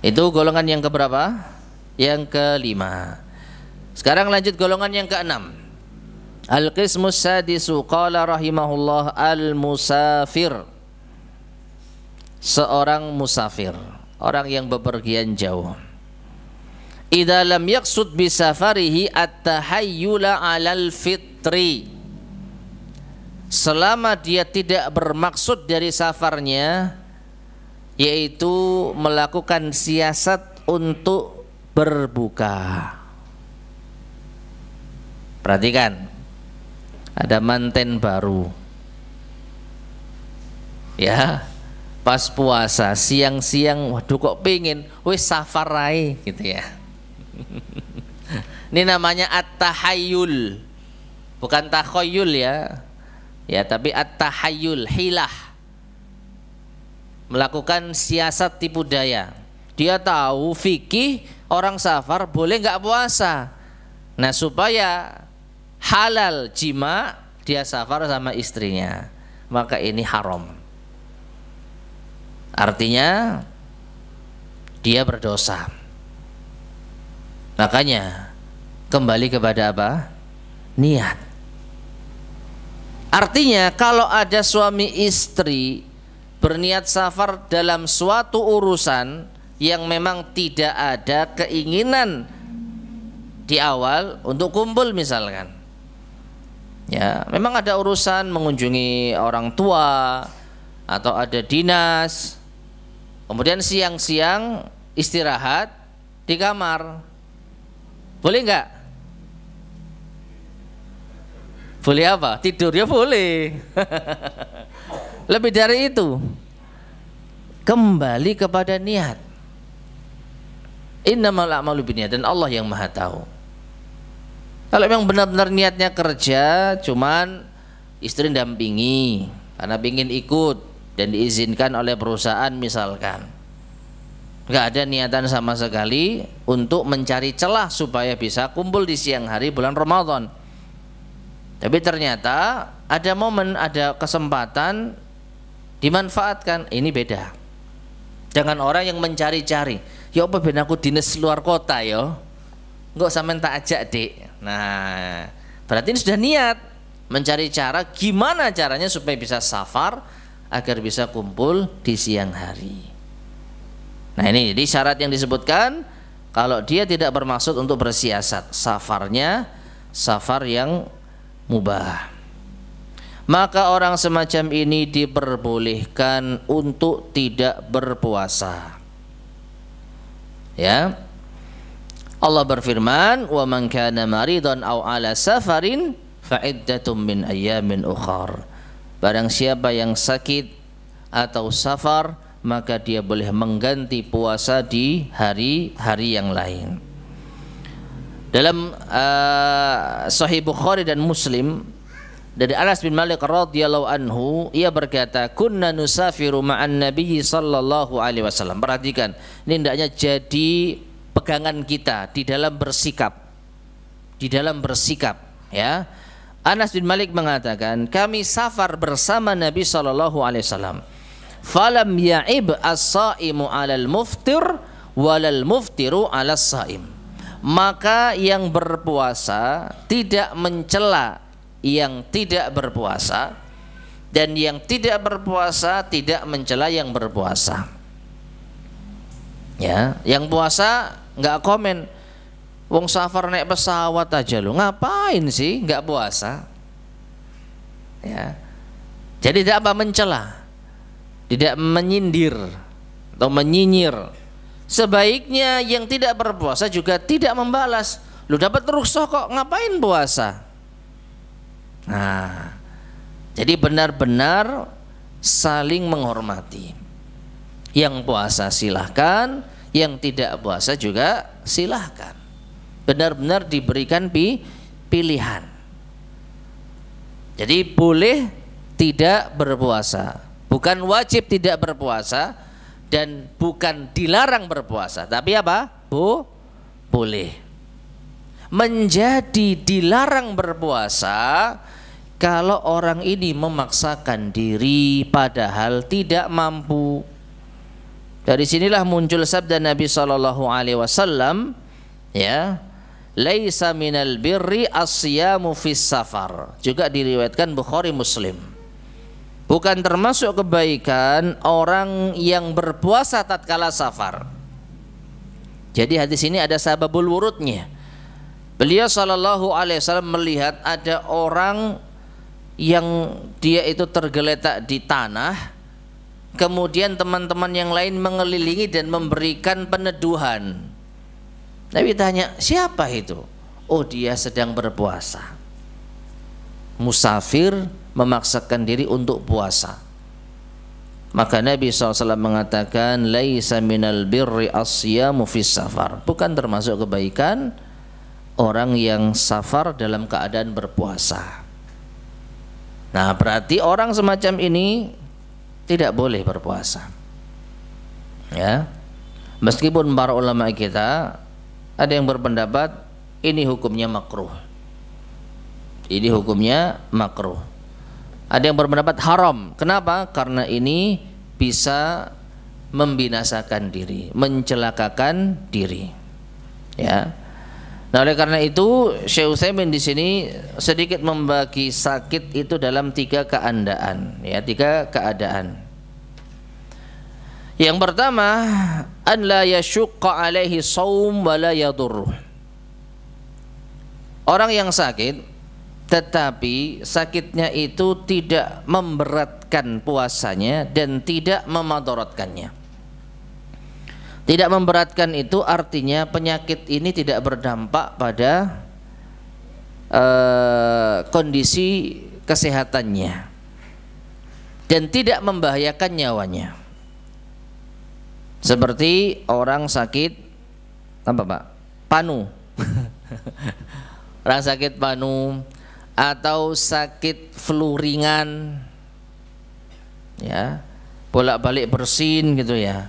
Itu golongan yang keberapa? Yang kelima. Sekarang lanjut golongan yang keenam. Al-qismus sadisu qala rahimahullah al-musafir. Seorang musafir, orang yang bepergian jauh. Idza lam yaqsud bi safarihi at-tahayyula 'alal fitri. Selama dia tidak bermaksud dari safarnya, yaitu melakukan siasat untuk berbuka. Perhatikan, ada manten baru, ya. Pas puasa siang-siang, waduh kok pingin, wis safar ae gitu ya. Ini namanya at-tahayyul, bukan takhayyul ya. Ya, tapi at-tahayyul, hilah. Melakukan siasat tipu daya. Dia tahu fikih orang safar boleh nggak puasa. Nah, supaya halal jima, dia safar sama istrinya. Maka ini haram. Artinya dia berdosa. Makanya kembali kepada apa? Niat. Artinya kalau ada suami istri berniat safar dalam suatu urusan yang memang tidak ada keinginan di awal untuk kumpul misalkan, ya memang ada urusan mengunjungi orang tua atau ada dinas, kemudian siang-siang istirahat di kamar, boleh nggak? Boleh apa? Tidur ya boleh. Lebih dari itu, kembali kepada niat. Innamal a'malu binniyat, dan Allah yang Maha tahu. Kalau memang benar-benar niatnya kerja, cuman istri dampingi karena ingin ikut dan diizinkan oleh perusahaan misalkan, nggak ada niatan sama sekali untuk mencari celah supaya bisa kumpul di siang hari bulan Ramadan. Tapi ternyata ada momen, ada kesempatan, dimanfaatkan. Ini beda. Jangan orang yang mencari-cari, ya apa ben aku dinas luar kota ya, nggak sampean tak ajak dek. Nah, berarti ini sudah niat mencari cara gimana caranya supaya bisa safar agar bisa kumpul di siang hari. Nah, ini jadi syarat yang disebutkan kalau dia tidak bermaksud untuk bersiasat, safarnya safar yang mubah, maka orang semacam ini diperbolehkan untuk tidak berpuasa. Ya, Allah berfirman, "Wa man kana maridan aw ala safarin fa iddatum min ayyamin ukhar." Barang siapa yang sakit atau safar, maka dia boleh mengganti puasa di hari-hari yang lain. Dalam Sahih Bukhari dan Muslim dari Anas bin Malik radhiyallahu anhu, ia berkata, kunna nusafiru ma'an nabiyyi sallallahu alaihi wasallam. Perhatikan, ini hendaknya jadi pegangan kita di dalam bersikap. Di dalam bersikap, ya. Anas bin Malik mengatakan, kami safar bersama Nabi sallallahu alaihi wasallam. Falam ya'ib as-saimu 'alal muftir walal muftiru 'alas saim. Maka yang berpuasa tidak mencela yang tidak berpuasa, dan yang tidak berpuasa tidak mencela yang berpuasa. Ya, yang puasa nggak komen, wong safar naik pesawat aja lu, ngapain sih nggak puasa? Ya, jadi tidak apa mencela, tidak menyindir atau menyinyir. Sebaiknya yang tidak berpuasa juga tidak membalas. Lu dapat rukhsah kok, ngapain puasa? Nah, jadi benar-benar saling menghormati. Yang puasa silahkan, yang tidak puasa juga silahkan. Benar-benar diberikan pilihan. Jadi boleh tidak berpuasa, bukan wajib tidak berpuasa, dan bukan dilarang berpuasa, tapi apa? Boleh. Menjadi dilarang berpuasa kalau orang ini memaksakan diri padahal tidak mampu. Dari sinilah muncul sabda Nabi sallallahu alaihi wasallam, ya, laisa minal birri asyamu fis safar. Juga diriwayatkan Bukhari Muslim. Bukan termasuk kebaikan orang yang berpuasa tatkala safar. Jadi hadis ini ada sababul wurudnya. Beliau sallallahu alaihi wasallam melihat ada orang yang dia itu tergeletak di tanah, kemudian teman-teman yang lain mengelilingi dan memberikan peneduhan. Nabi tanya, siapa itu? Oh, dia sedang berpuasa. Musafir memaksakan diri untuk puasa. Maka Nabi SAW mengatakan, laisa minal birri asyamu fis safar. Bukan termasuk kebaikan orang yang safar dalam keadaan berpuasa. Nah, berarti orang semacam ini tidak boleh berpuasa. Ya, meskipun para ulama kita ada yang berpendapat ini hukumnya makruh. Ini hukumnya makruh. Ada yang berpendapat haram. Kenapa? Karena ini bisa membinasakan diri, mencelakakan diri. Ya. Nah, oleh karena itu Syekh Utsaimin di sini sedikit membagi sakit itu dalam tiga keadaan, ya, tiga keadaan. Yang pertama, an la yashqa alaihi shaum wa la yadurruh. Orang yang sakit tetapi sakitnya itu tidak memberatkan puasanya dan tidak memadaratkannya. Tidak memberatkan itu artinya penyakit ini tidak berdampak pada kondisi kesehatannya dan tidak membahayakan nyawanya. Seperti orang sakit apa, Pak? Panu. Orang sakit panu atau sakit flu ringan, ya, bolak-balik bersin gitu ya,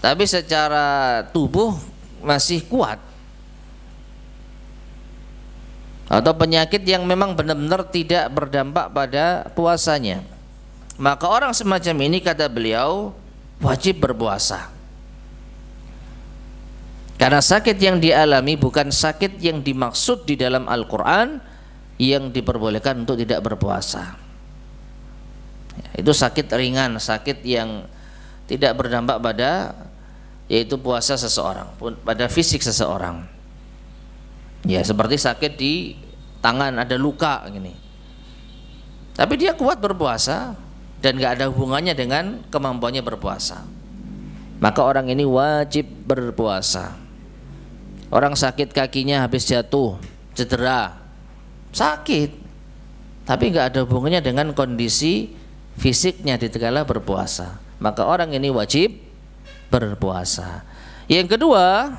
tapi secara tubuh masih kuat. Atau penyakit yang memang benar-benar tidak berdampak pada puasanya, maka orang semacam ini, kata beliau, wajib berpuasa. Karena sakit yang dialami bukan sakit yang dimaksud di dalam Al-Quran yang diperbolehkan untuk tidak berpuasa. Itu sakit ringan, sakit yang tidak berdampak pada, yaitu puasa seseorang, pada fisik seseorang. Ya, seperti sakit di tangan, ada luka gini, tapi dia kuat berpuasa dan gak ada hubungannya dengan kemampuannya berpuasa, maka orang ini wajib berpuasa. Orang sakit kakinya habis jatuh, cedera, sakit, tapi nggak ada hubungannya dengan kondisi fisiknya di tatkala berpuasa, maka orang ini wajib berpuasa. Yang kedua,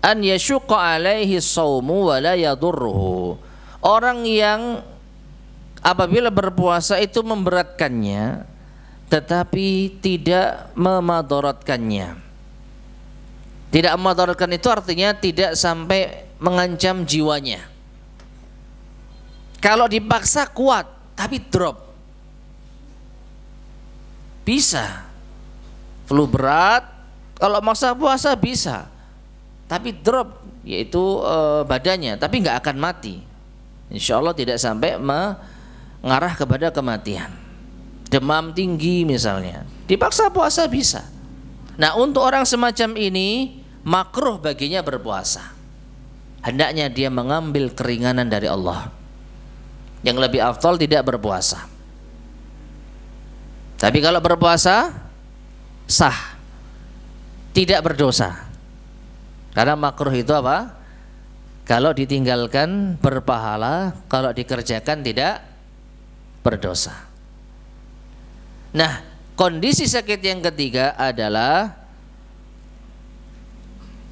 an yashqa alaihi shaumu wa la yadurruhu. Orang yang apabila berpuasa itu memberatkannya tetapi tidak memadaratkannya. Tidak memadaratkan itu artinya tidak sampai mengancam jiwanya. Kalau dipaksa kuat tapi drop. Bisa. Flu berat, kalau maksa puasa bisa. Tapi drop, yaitu badannya, tapi nggak akan mati. Insya Allah tidak sampai mengarah kepada kematian. Demam tinggi misalnya, dipaksa puasa bisa. Nah, untuk orang semacam ini makruh baginya berpuasa. Hendaknya dia mengambil keringanan dari Allah. Yang lebih afdal tidak berpuasa. Tapi kalau berpuasa sah, tidak berdosa. Karena makruh itu apa? Kalau ditinggalkan berpahala, kalau dikerjakan tidak berdosa. Nah, kondisi sakit yang ketiga adalah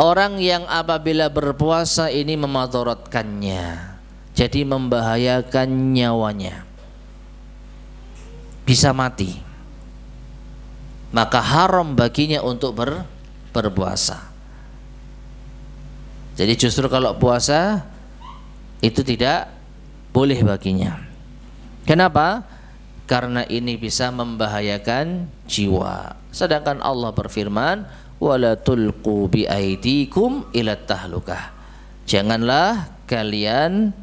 orang yang apabila berpuasa ini memadaratkannya, jadi membahayakan nyawanya, bisa mati, maka haram baginya untuk berpuasa. Jadi justru kalau puasa itu tidak boleh baginya. Kenapa? Karena ini bisa membahayakan jiwa. Sedangkan Allah berfirman, wala tulqu biaidikum ila tahlukah. Janganlah kalian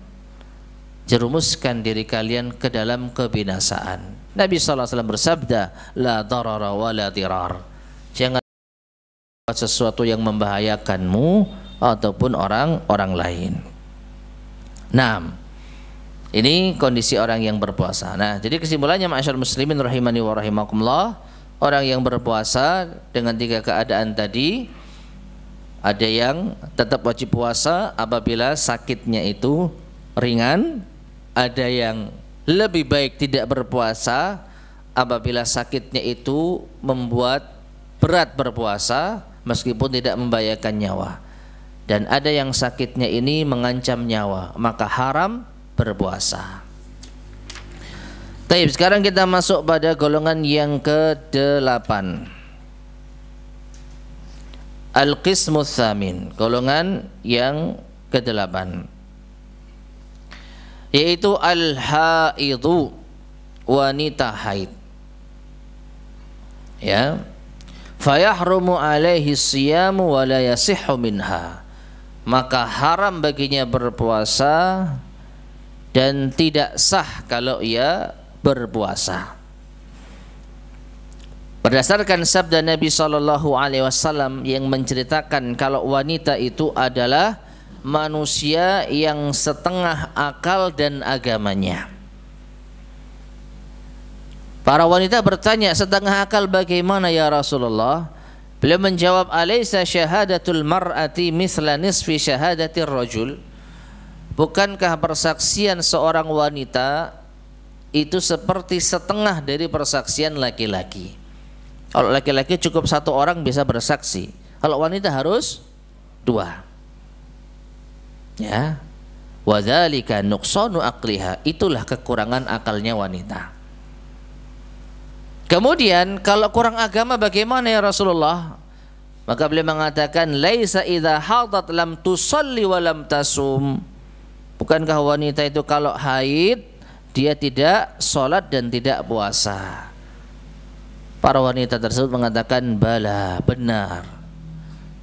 jerumuskan diri kalian ke dalam kebinasaan. Nabi sallallahu alaihi wasallam bersabda, la darara wala dirar. Jangan buat sesuatu yang membahayakanmu ataupun orang lain. Nah, ini kondisi orang yang berpuasa. Nah, jadi kesimpulannya ma'asyarul muslimin rahimani wa rahimakumullah, orang yang berpuasa dengan tiga keadaan tadi, ada yang tetap wajib puasa apabila sakitnya itu ringan, ada yang lebih baik tidak berpuasa apabila sakitnya itu membuat berat berpuasa meskipun tidak membahayakan nyawa, dan ada yang sakitnya ini mengancam nyawa, maka haram berpuasa. Baik, sekarang kita masuk pada golongan yang ke-8. Al-qismu tsamin, golongan yang ke-8, yaitu al-haidu, wanita haid. Ya. Fayahrumu alaihi siyamu wa la yasihhu minha. Maka haram baginya berpuasa dan tidak sah kalau ia berpuasa. Berdasarkan sabda Nabi SAW yang menceritakan kalau wanita itu adalah manusia yang setengah akal dan agamanya. Para wanita bertanya, setengah akal bagaimana ya Rasulullah? Beliau menjawab, alaysa syahadatul mar'ati mithla nisfi syahadatir rajul? Bukankah persaksian seorang wanita itu seperti setengah dari persaksian laki-laki? Kalau laki-laki cukup satu orang bisa bersaksi, kalau wanita harus dua. Ya, wadzalika nuqsanu aqliha, itulah kekurangan akalnya wanita. Kemudian kalau kurang agama bagaimana ya Rasulullah? Maka beliau mengatakan, laisa idza hadat lam tusalli wa lam tasum. Bukankah wanita itu kalau haid dia tidak sholat dan tidak puasa? Para wanita tersebut mengatakan, bala, benar.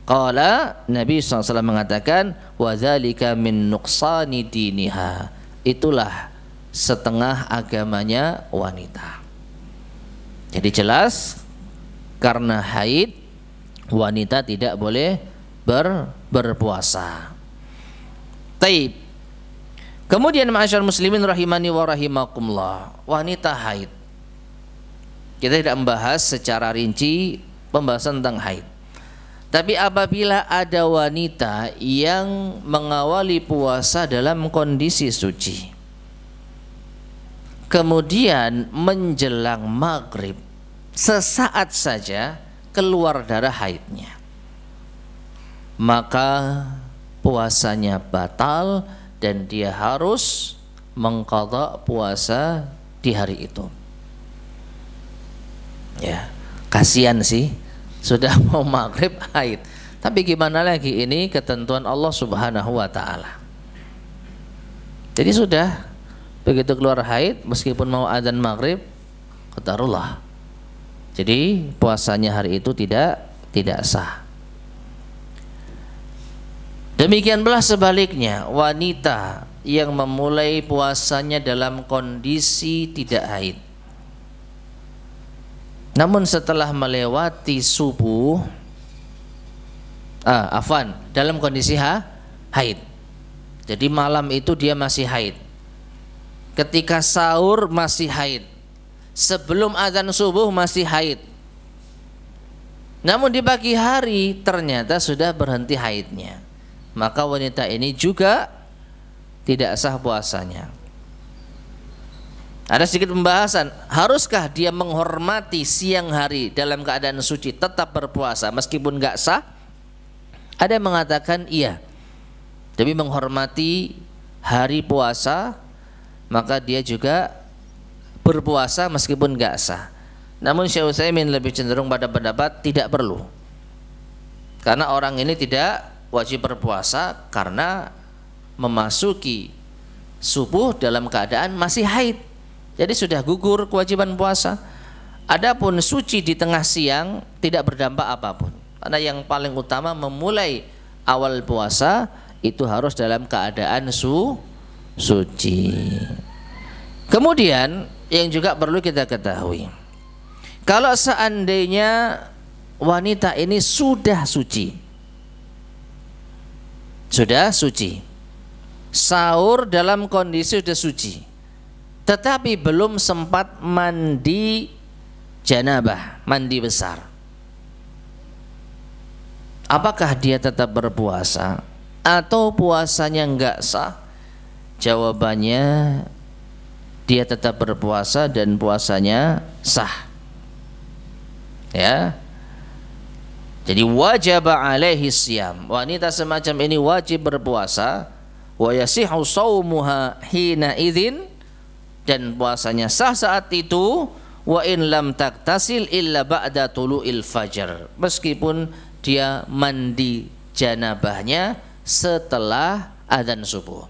Qala, Nabi SAW mengatakan, wa dzalika min nuqsani diniha, itulah setengah agamanya wanita. Jadi jelas karena haid wanita tidak boleh berpuasa. Taib. Kemudian ma'asyarul muslimin rahimani wa rahimakumullah, wanita haid. Kita tidak membahas secara rinci pembahasan tentang haid. Tapi apabila ada wanita yang mengawali puasa dalam kondisi suci, kemudian menjelang maghrib sesaat saja keluar darah haidnya, maka puasanya batal dan dia harus mengqadha puasa di hari itu. Ya, kasihan sih, sudah mau maghrib haid. Tapi gimana lagi, ini ketentuan Allah Subhanahu wa taala. Jadi sudah, begitu keluar haid meskipun mau adzan maghrib, qadarullah. Jadi puasanya hari itu tidak sah. Demikian pula sebaliknya, wanita yang memulai puasanya dalam kondisi tidak haid, namun setelah melewati subuh, dalam kondisi haid. Jadi malam itu dia masih haid, ketika sahur masih haid, sebelum azan subuh masih haid, namun di pagi hari ternyata sudah berhenti haidnya, maka wanita ini juga tidak sah puasanya. Ada sedikit pembahasan, haruskah dia menghormati siang hari dalam keadaan suci tetap berpuasa meskipun nggak sah? Ada yang mengatakan iya, demi menghormati hari puasa maka dia juga berpuasa meskipun nggak sah. Namun Syekh Utsaimin lebih cenderung pada pendapat tidak perlu, karena orang ini tidak wajib berpuasa karena memasuki subuh dalam keadaan masih haid, jadi sudah gugur kewajiban puasa. Adapun suci di tengah siang tidak berdampak apapun, karena yang paling utama memulai awal puasa itu harus dalam keadaan suci. Kemudian yang juga perlu kita ketahui, kalau seandainya wanita ini sudah suci, sahur dalam kondisi sudah suci, tetapi belum sempat mandi janabah, mandi besar, apakah dia tetap berpuasa atau puasanya enggak sah? Jawabannya dia tetap berpuasa dan puasanya sah. Ya. Jadi wajib alaihi siyam, wanita semacam ini wajib berpuasa, wa yasihu shaumuha hina idzin, dan puasanya sah saat itu, wa in lam taktasil illa ba'da tulu'il fajar, meskipun dia mandi janabahnya setelah adzan subuh.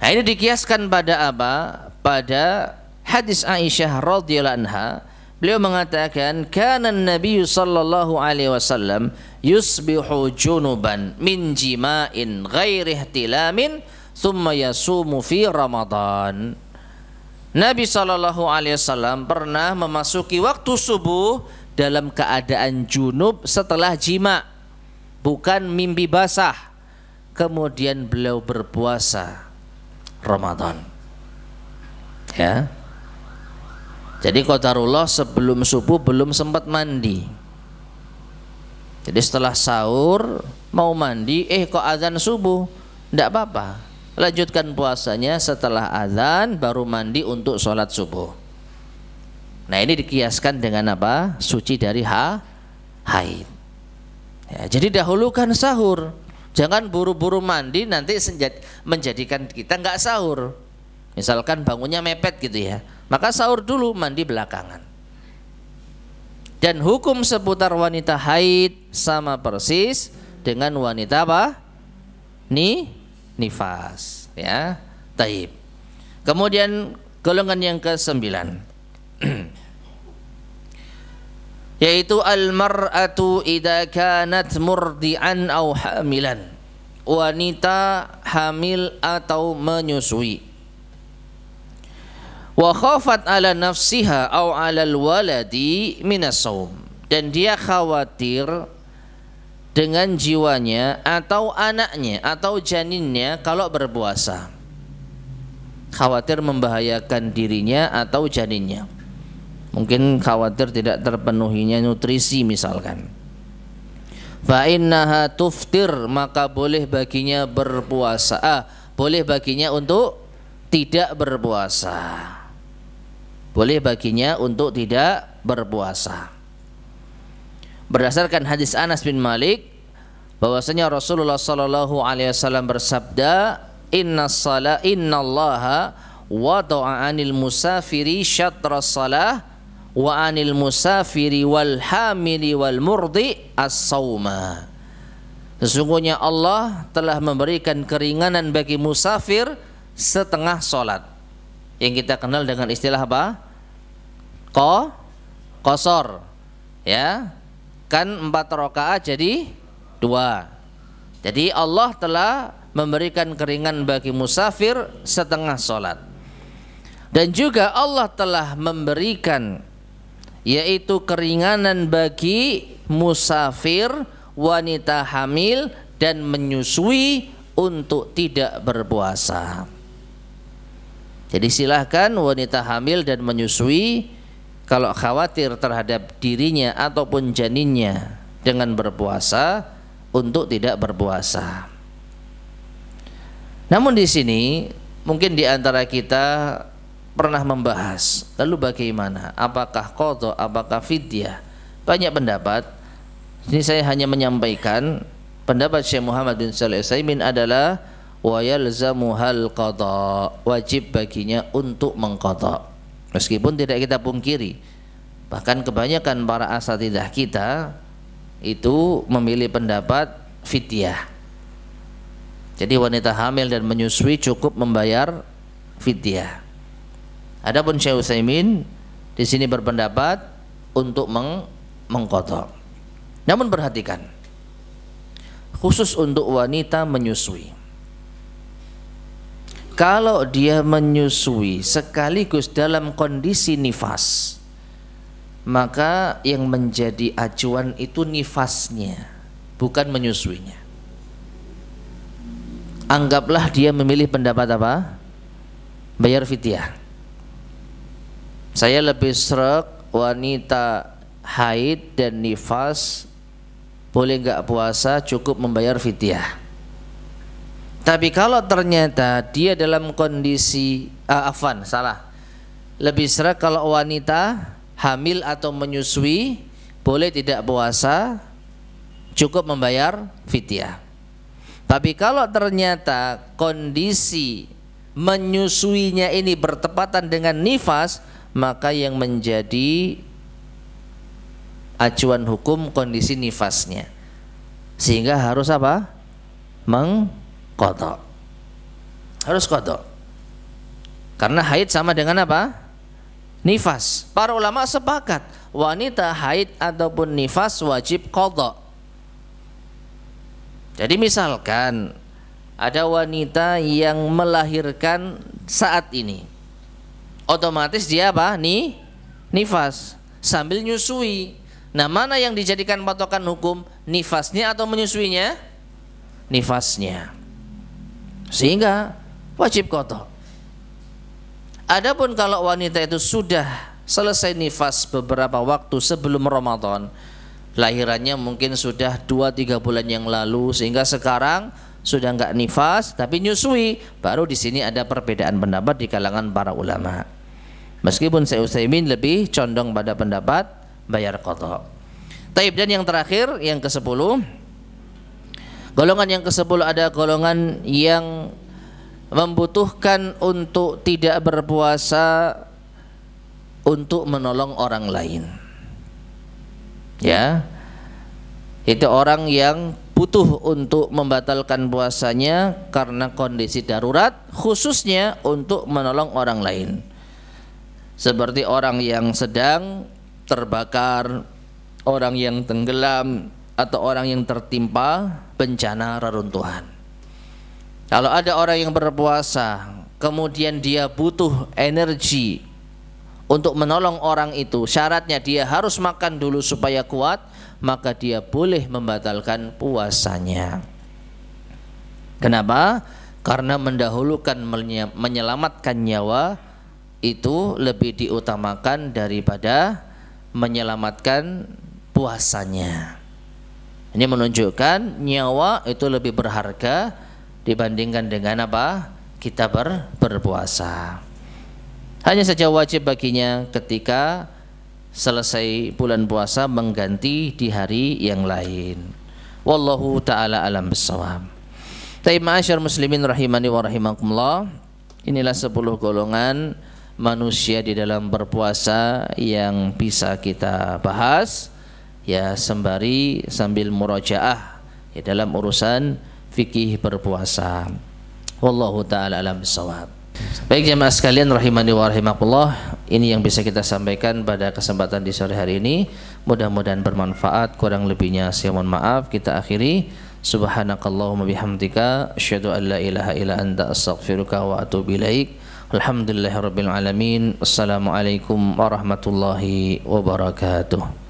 Nah, ini dikiaskan pada apa? Pada hadis Aisyah radhiyallahu anha. Beliau mengatakan, kana Nabi sallallahu alaihi wasallam yusbihu junuban min jima'in ghairi ihtilamin thumma yasumu fi Ramadan. Nabi sallallahu alaihi wasallam pernah memasuki waktu subuh dalam keadaan junub setelah jima, bukan mimpi basah. Kemudian beliau berpuasa Ramadan. Ya. Jadi qadarullah sebelum subuh belum sempat mandi. Jadi setelah sahur mau mandi, kok azan subuh, tidak apa-apa, lanjutkan puasanya setelah azan baru mandi untuk sholat subuh. Nah, ini dikiaskan dengan apa? Suci dari haid. Ya, jadi dahulukan sahur, jangan buru-buru mandi nanti menjadikan kita nggak sahur. Misalkan bangunnya mepet gitu ya, maka sahur dulu, mandi belakangan. Dan hukum seputar wanita haid sama persis dengan wanita apa? Nifas, ya. Taib. Kemudian golongan yang ke-9 yaitu al-mar'atu idza kanat murdi'an aw hamilan, wanita hamil atau menyusui, wa khafat ala nafsiha aw ala alwaladi minas saum, dan dia khawatir dengan jiwanya atau anaknya atau janinnya kalau berpuasa, khawatir membahayakan dirinya atau janinnya, mungkin khawatir tidak terpenuhinya nutrisi misalkan. Fa innaha tuftir, maka boleh baginya berpuasa, boleh baginya untuk tidak berpuasa. Boleh baginya untuk tidak berpuasa. Berdasarkan hadis Anas bin Malik bahwasanya Rasulullah sallallahu alaihi wasallam bersabda, innallaha wada'a 'anil musafiri syatras salah wa 'anil musafiri wal hamili wal murdi as-sauma. Sesungguhnya Allah telah memberikan keringanan bagi musafir setengah salat. Yang kita kenal dengan istilah apa? Qasar. Ya. Kan 4 rakaat jadi 2. Jadi Allah telah memberikan keringanan bagi musafir setengah salat. Dan juga Allah telah memberikan yaitu keringanan bagi musafir, wanita hamil dan menyusui untuk tidak berpuasa. Jadi silahkan wanita hamil dan menyusui kalau khawatir terhadap dirinya ataupun janinnya dengan berpuasa untuk tidak berpuasa. Namun di sini mungkin di antara kita pernah membahas, lalu bagaimana? Apakah qadha, apakah fidyah? Banyak pendapat. Ini saya hanya menyampaikan pendapat Syekh Muhammad bin Shalih Al-Utsaimin adalah wa yalzamuhal qadha, wajib baginya untuk mengqadha. Meskipun tidak kita pungkiri, bahkan kebanyakan para asatidzah kita itu memilih pendapat fidyah. Jadi wanita hamil dan menyusui cukup membayar fidyah. Adapun Syekh Utsaimin di sini berpendapat untuk mengqadha. Namun perhatikan, khusus untuk wanita menyusui. Kalau dia menyusui sekaligus dalam kondisi nifas, maka yang menjadi acuan itu nifasnya, bukan menyusuinya. Anggaplah dia memilih pendapat apa? Bayar fidyah. Saya lebih sreg wanita haid dan nifas boleh nggak puasa, cukup membayar fidyah. Tapi kalau ternyata dia dalam kondisi lebih sreg kalau wanita hamil atau menyusui boleh tidak puasa, cukup membayar fidyah. Tapi kalau ternyata kondisi menyusuinya ini bertepatan dengan nifas, maka yang menjadi acuan hukum kondisi nifasnya, sehingga harus apa? Qadha. Harus qadha. Karena haid sama dengan apa? Nifas. Para ulama sepakat wanita haid ataupun nifas wajib qadha. Jadi misalkan ada wanita yang melahirkan saat ini, otomatis dia apa? Nifas sambil nyusui. Nah, mana yang dijadikan patokan hukum? Nifasnya atau menyusuinya? Nifasnya. Sehingga wajib qadha. Adapun kalau wanita itu sudah selesai nifas beberapa waktu sebelum Ramadan, lahirannya mungkin sudah 2-3 bulan yang lalu, sehingga sekarang sudah enggak nifas tapi nyusui, baru di sini ada perbedaan pendapat di kalangan para ulama. Meskipun Syekh Utsaimin lebih condong pada pendapat bayar qadha. Taib, dan yang terakhir, yang ke-10, golongan yang ke-10 ada golongan yang membutuhkan untuk tidak berpuasa untuk menolong orang lain. Ya, itu orang yang butuh untuk membatalkan puasanya karena kondisi darurat, khususnya untuk menolong orang lain. Seperti orang yang sedang terbakar, orang yang tenggelam, atau orang yang tertimpa bencana reruntuhan. Kalau ada orang yang berpuasa kemudian dia butuh energi untuk menolong orang itu, syaratnya dia harus makan dulu supaya kuat, maka dia boleh membatalkan puasanya. Kenapa? Karena mendahulukan menyelamatkan nyawa itu lebih diutamakan daripada menyelamatkan puasanya. Ini menunjukkan nyawa itu lebih berharga dibandingkan dengan apa? Kita berpuasa. Hanya saja wajib baginya ketika selesai bulan puasa mengganti di hari yang lain. Wallahu taala alam bissawab. Taib ma'asyar muslimin rahimani wa rahimakumullah. Inilah 10 golongan manusia di dalam berpuasa yang bisa kita bahas ya sembari sambil murajaah ya dalam urusan fikih berpuasa. Wallahu taala alam bissawab. Baik jemaah sekalian rahimani wa rahimakumullah, ini yang bisa kita sampaikan pada kesempatan di sore hari ini. Mudah-mudahan bermanfaat. Kurang lebihnya saya mohon maaf. Kita akhiri. Subhanakallahumma bihamdika asyhadu an la ilaha illa anta astaghfiruka wa atubu ilaik. Alhamdulillahirabbil alamin. Assalamualaikum warahmatullahi wabarakatuh.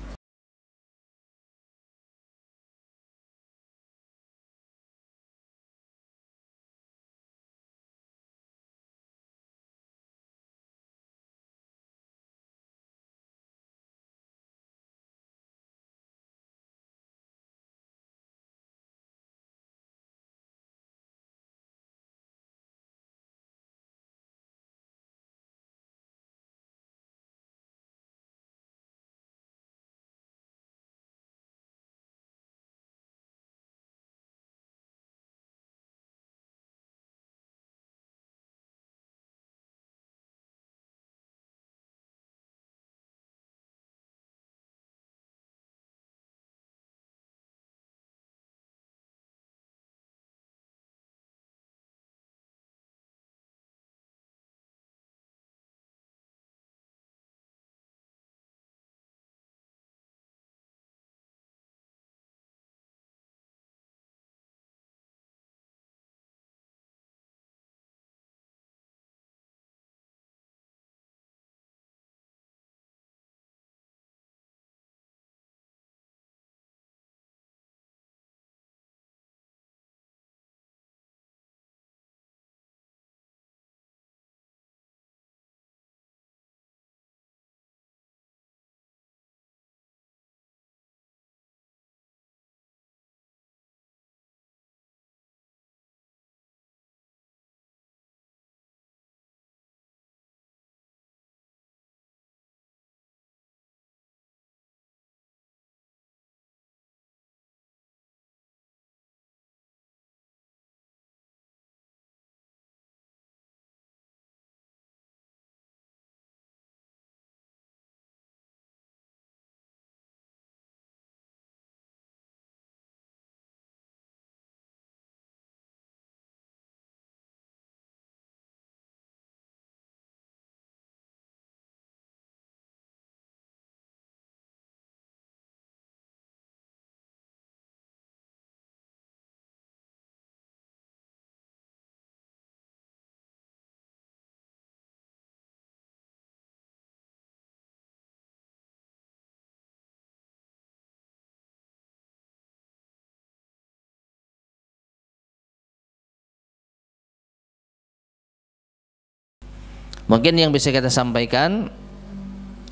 Mungkin yang bisa kita sampaikan,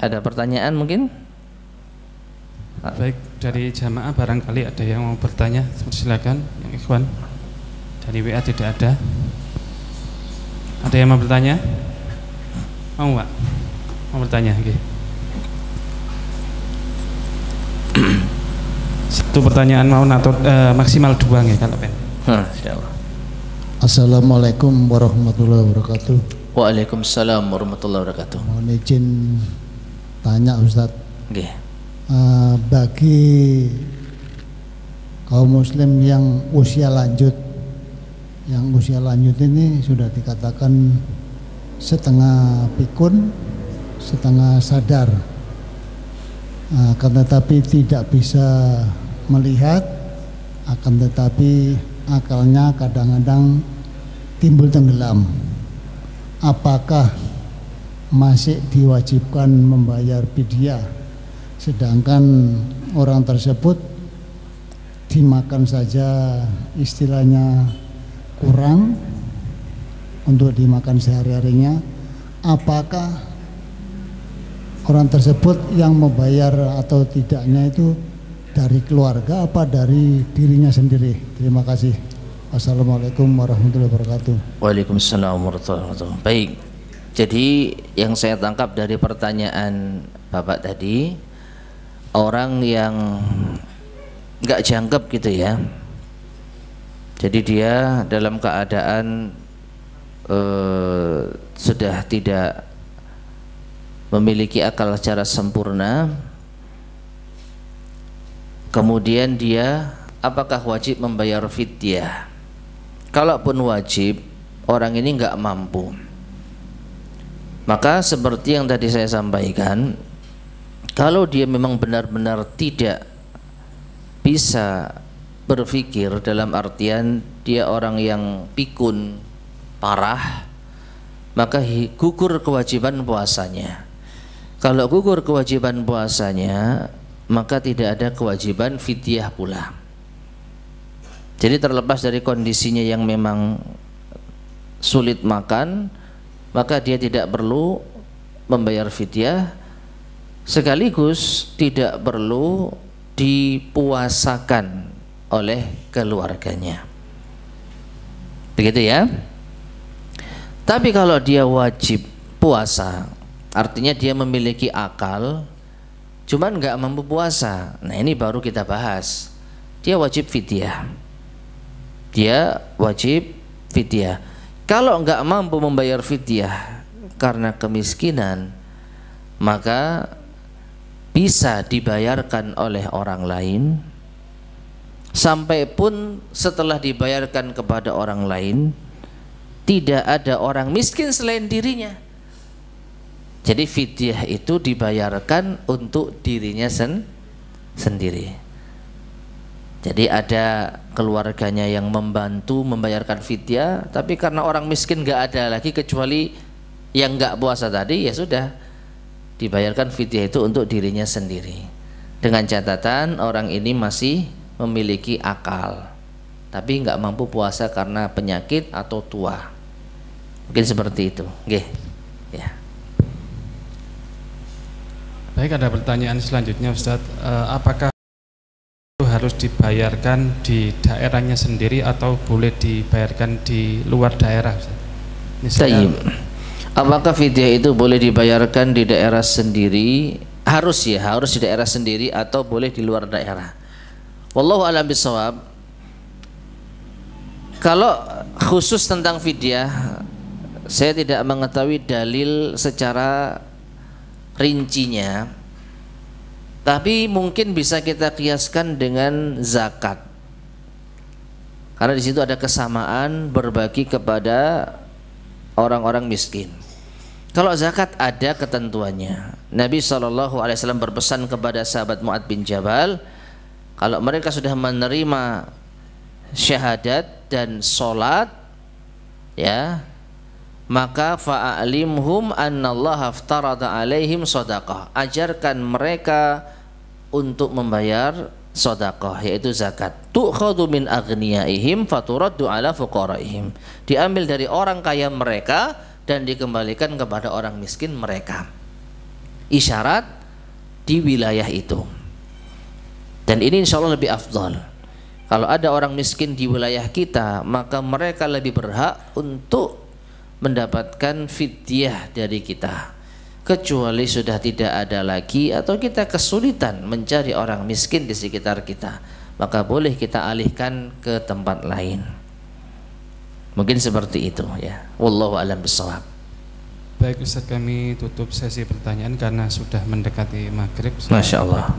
ada pertanyaan mungkin? Baik, dari jamaah barangkali ada yang mau bertanya, silakan yang ikhwan. Dari WA tidak ada. Ada yang mau bertanya? Mau Pak? Mau bertanya? Okay. Satu pertanyaan mau atau maksimal 2 ya kalau pen. Assalamualaikum warahmatullahi wabarakatuh. Waalaikumsalam warahmatullahi wabarakatuh. Mohon izin tanya Ustadz. Okay. Bagi kaum muslim yang usia lanjut ini sudah dikatakan setengah pikun, setengah sadar, akan tetapi tidak bisa melihat, akan tetapi akalnya kadang-kadang timbul tenggelam. Apakah masih diwajibkan membayar fidyah, sedangkan orang tersebut dimakan saja istilahnya kurang untuk dimakan sehari-harinya? Apakah orang tersebut yang membayar atau tidaknya itu dari keluarga apa dari dirinya sendiri? Terima kasih. Assalamualaikum warahmatullahi wabarakatuh. Waalaikumsalam warahmatullahi wabarakatuh. Baik, Jadi yang saya tangkap dari pertanyaan Bapak tadi, orang yang nggak jangkep gitu ya. Jadi dia dalam keadaan sudah tidak memiliki akal secara sempurna, kemudian dia apakah wajib membayar fidyah? Kalaupun wajib, orang ini nggak mampu, maka seperti yang tadi saya sampaikan, kalau dia memang benar-benar tidak bisa berpikir, dalam artian dia orang yang pikun parah, maka gugur kewajiban puasanya. Kalau gugur kewajiban puasanya, maka tidak ada kewajiban fidyah pula. Jadi terlepas dari kondisinya yang memang sulit makan, maka dia tidak perlu membayar fidyah, sekaligus tidak perlu dipuasakan oleh keluarganya. Begitu ya. Tapi kalau dia wajib puasa, artinya dia memiliki akal, cuman nggak mampu puasa. Nah ini baru kita bahas. Dia wajib fidyah. Dia wajib fidyah. Kalau nggak mampu membayar fidyah karena kemiskinan, maka bisa dibayarkan oleh orang lain, sampai pun setelah dibayarkan kepada orang lain tidak ada orang miskin selain dirinya. Jadi fidyah itu dibayarkan untuk dirinya sendiri. Jadi ada keluarganya yang membantu membayarkan fidyah, tapi karena orang miskin nggak ada lagi kecuali yang nggak puasa tadi, ya sudah dibayarkan fidyah itu untuk dirinya sendiri. Dengan catatan orang ini masih memiliki akal, tapi nggak mampu puasa karena penyakit atau tua. Mungkin seperti itu. Oke. Ya. Baik, ada pertanyaan selanjutnya Ustadz, apakah itu harus dibayarkan di daerahnya sendiri atau boleh dibayarkan di luar daerah? Misalnya, apakah fidyah itu boleh dibayarkan di daerah sendiri? Harus ya, harus di daerah sendiri atau boleh di luar daerah? Wallahu a'lam bishawab. Kalau khusus tentang fidyah, saya tidak mengetahui dalil secara rincinya, tapi mungkin bisa kita kiaskan dengan zakat, karena di situ ada kesamaan berbagi kepada orang-orang miskin. Kalau zakat ada ketentuannya. Nabi SAW berpesan kepada sahabat Mu'adz bin Jabal, kalau mereka sudah menerima syahadat dan sholat, ya, maka fa'alimhum annallaha aftarada alaihim shadaqah. Ajarkan mereka untuk membayar sedekah, yaitu zakat. Tu'khadhu min aghniyaihim faturaddu ala fuqaraihim. Diambil dari orang kaya mereka dan dikembalikan kepada orang miskin mereka. Isyarat di wilayah itu. Dan ini insya Allah lebih afdal. Kalau ada orang miskin di wilayah kita, maka mereka lebih berhak untuk mendapatkan fidyah dari kita, kecuali sudah tidak ada lagi atau kita kesulitan mencari orang miskin di sekitar kita, maka boleh kita alihkan ke tempat lain. Mungkin seperti itu ya. Wallahu a'lam bishawab. Baik Ustaz, kami tutup sesi pertanyaan karena sudah mendekati maghrib. Masya Allah.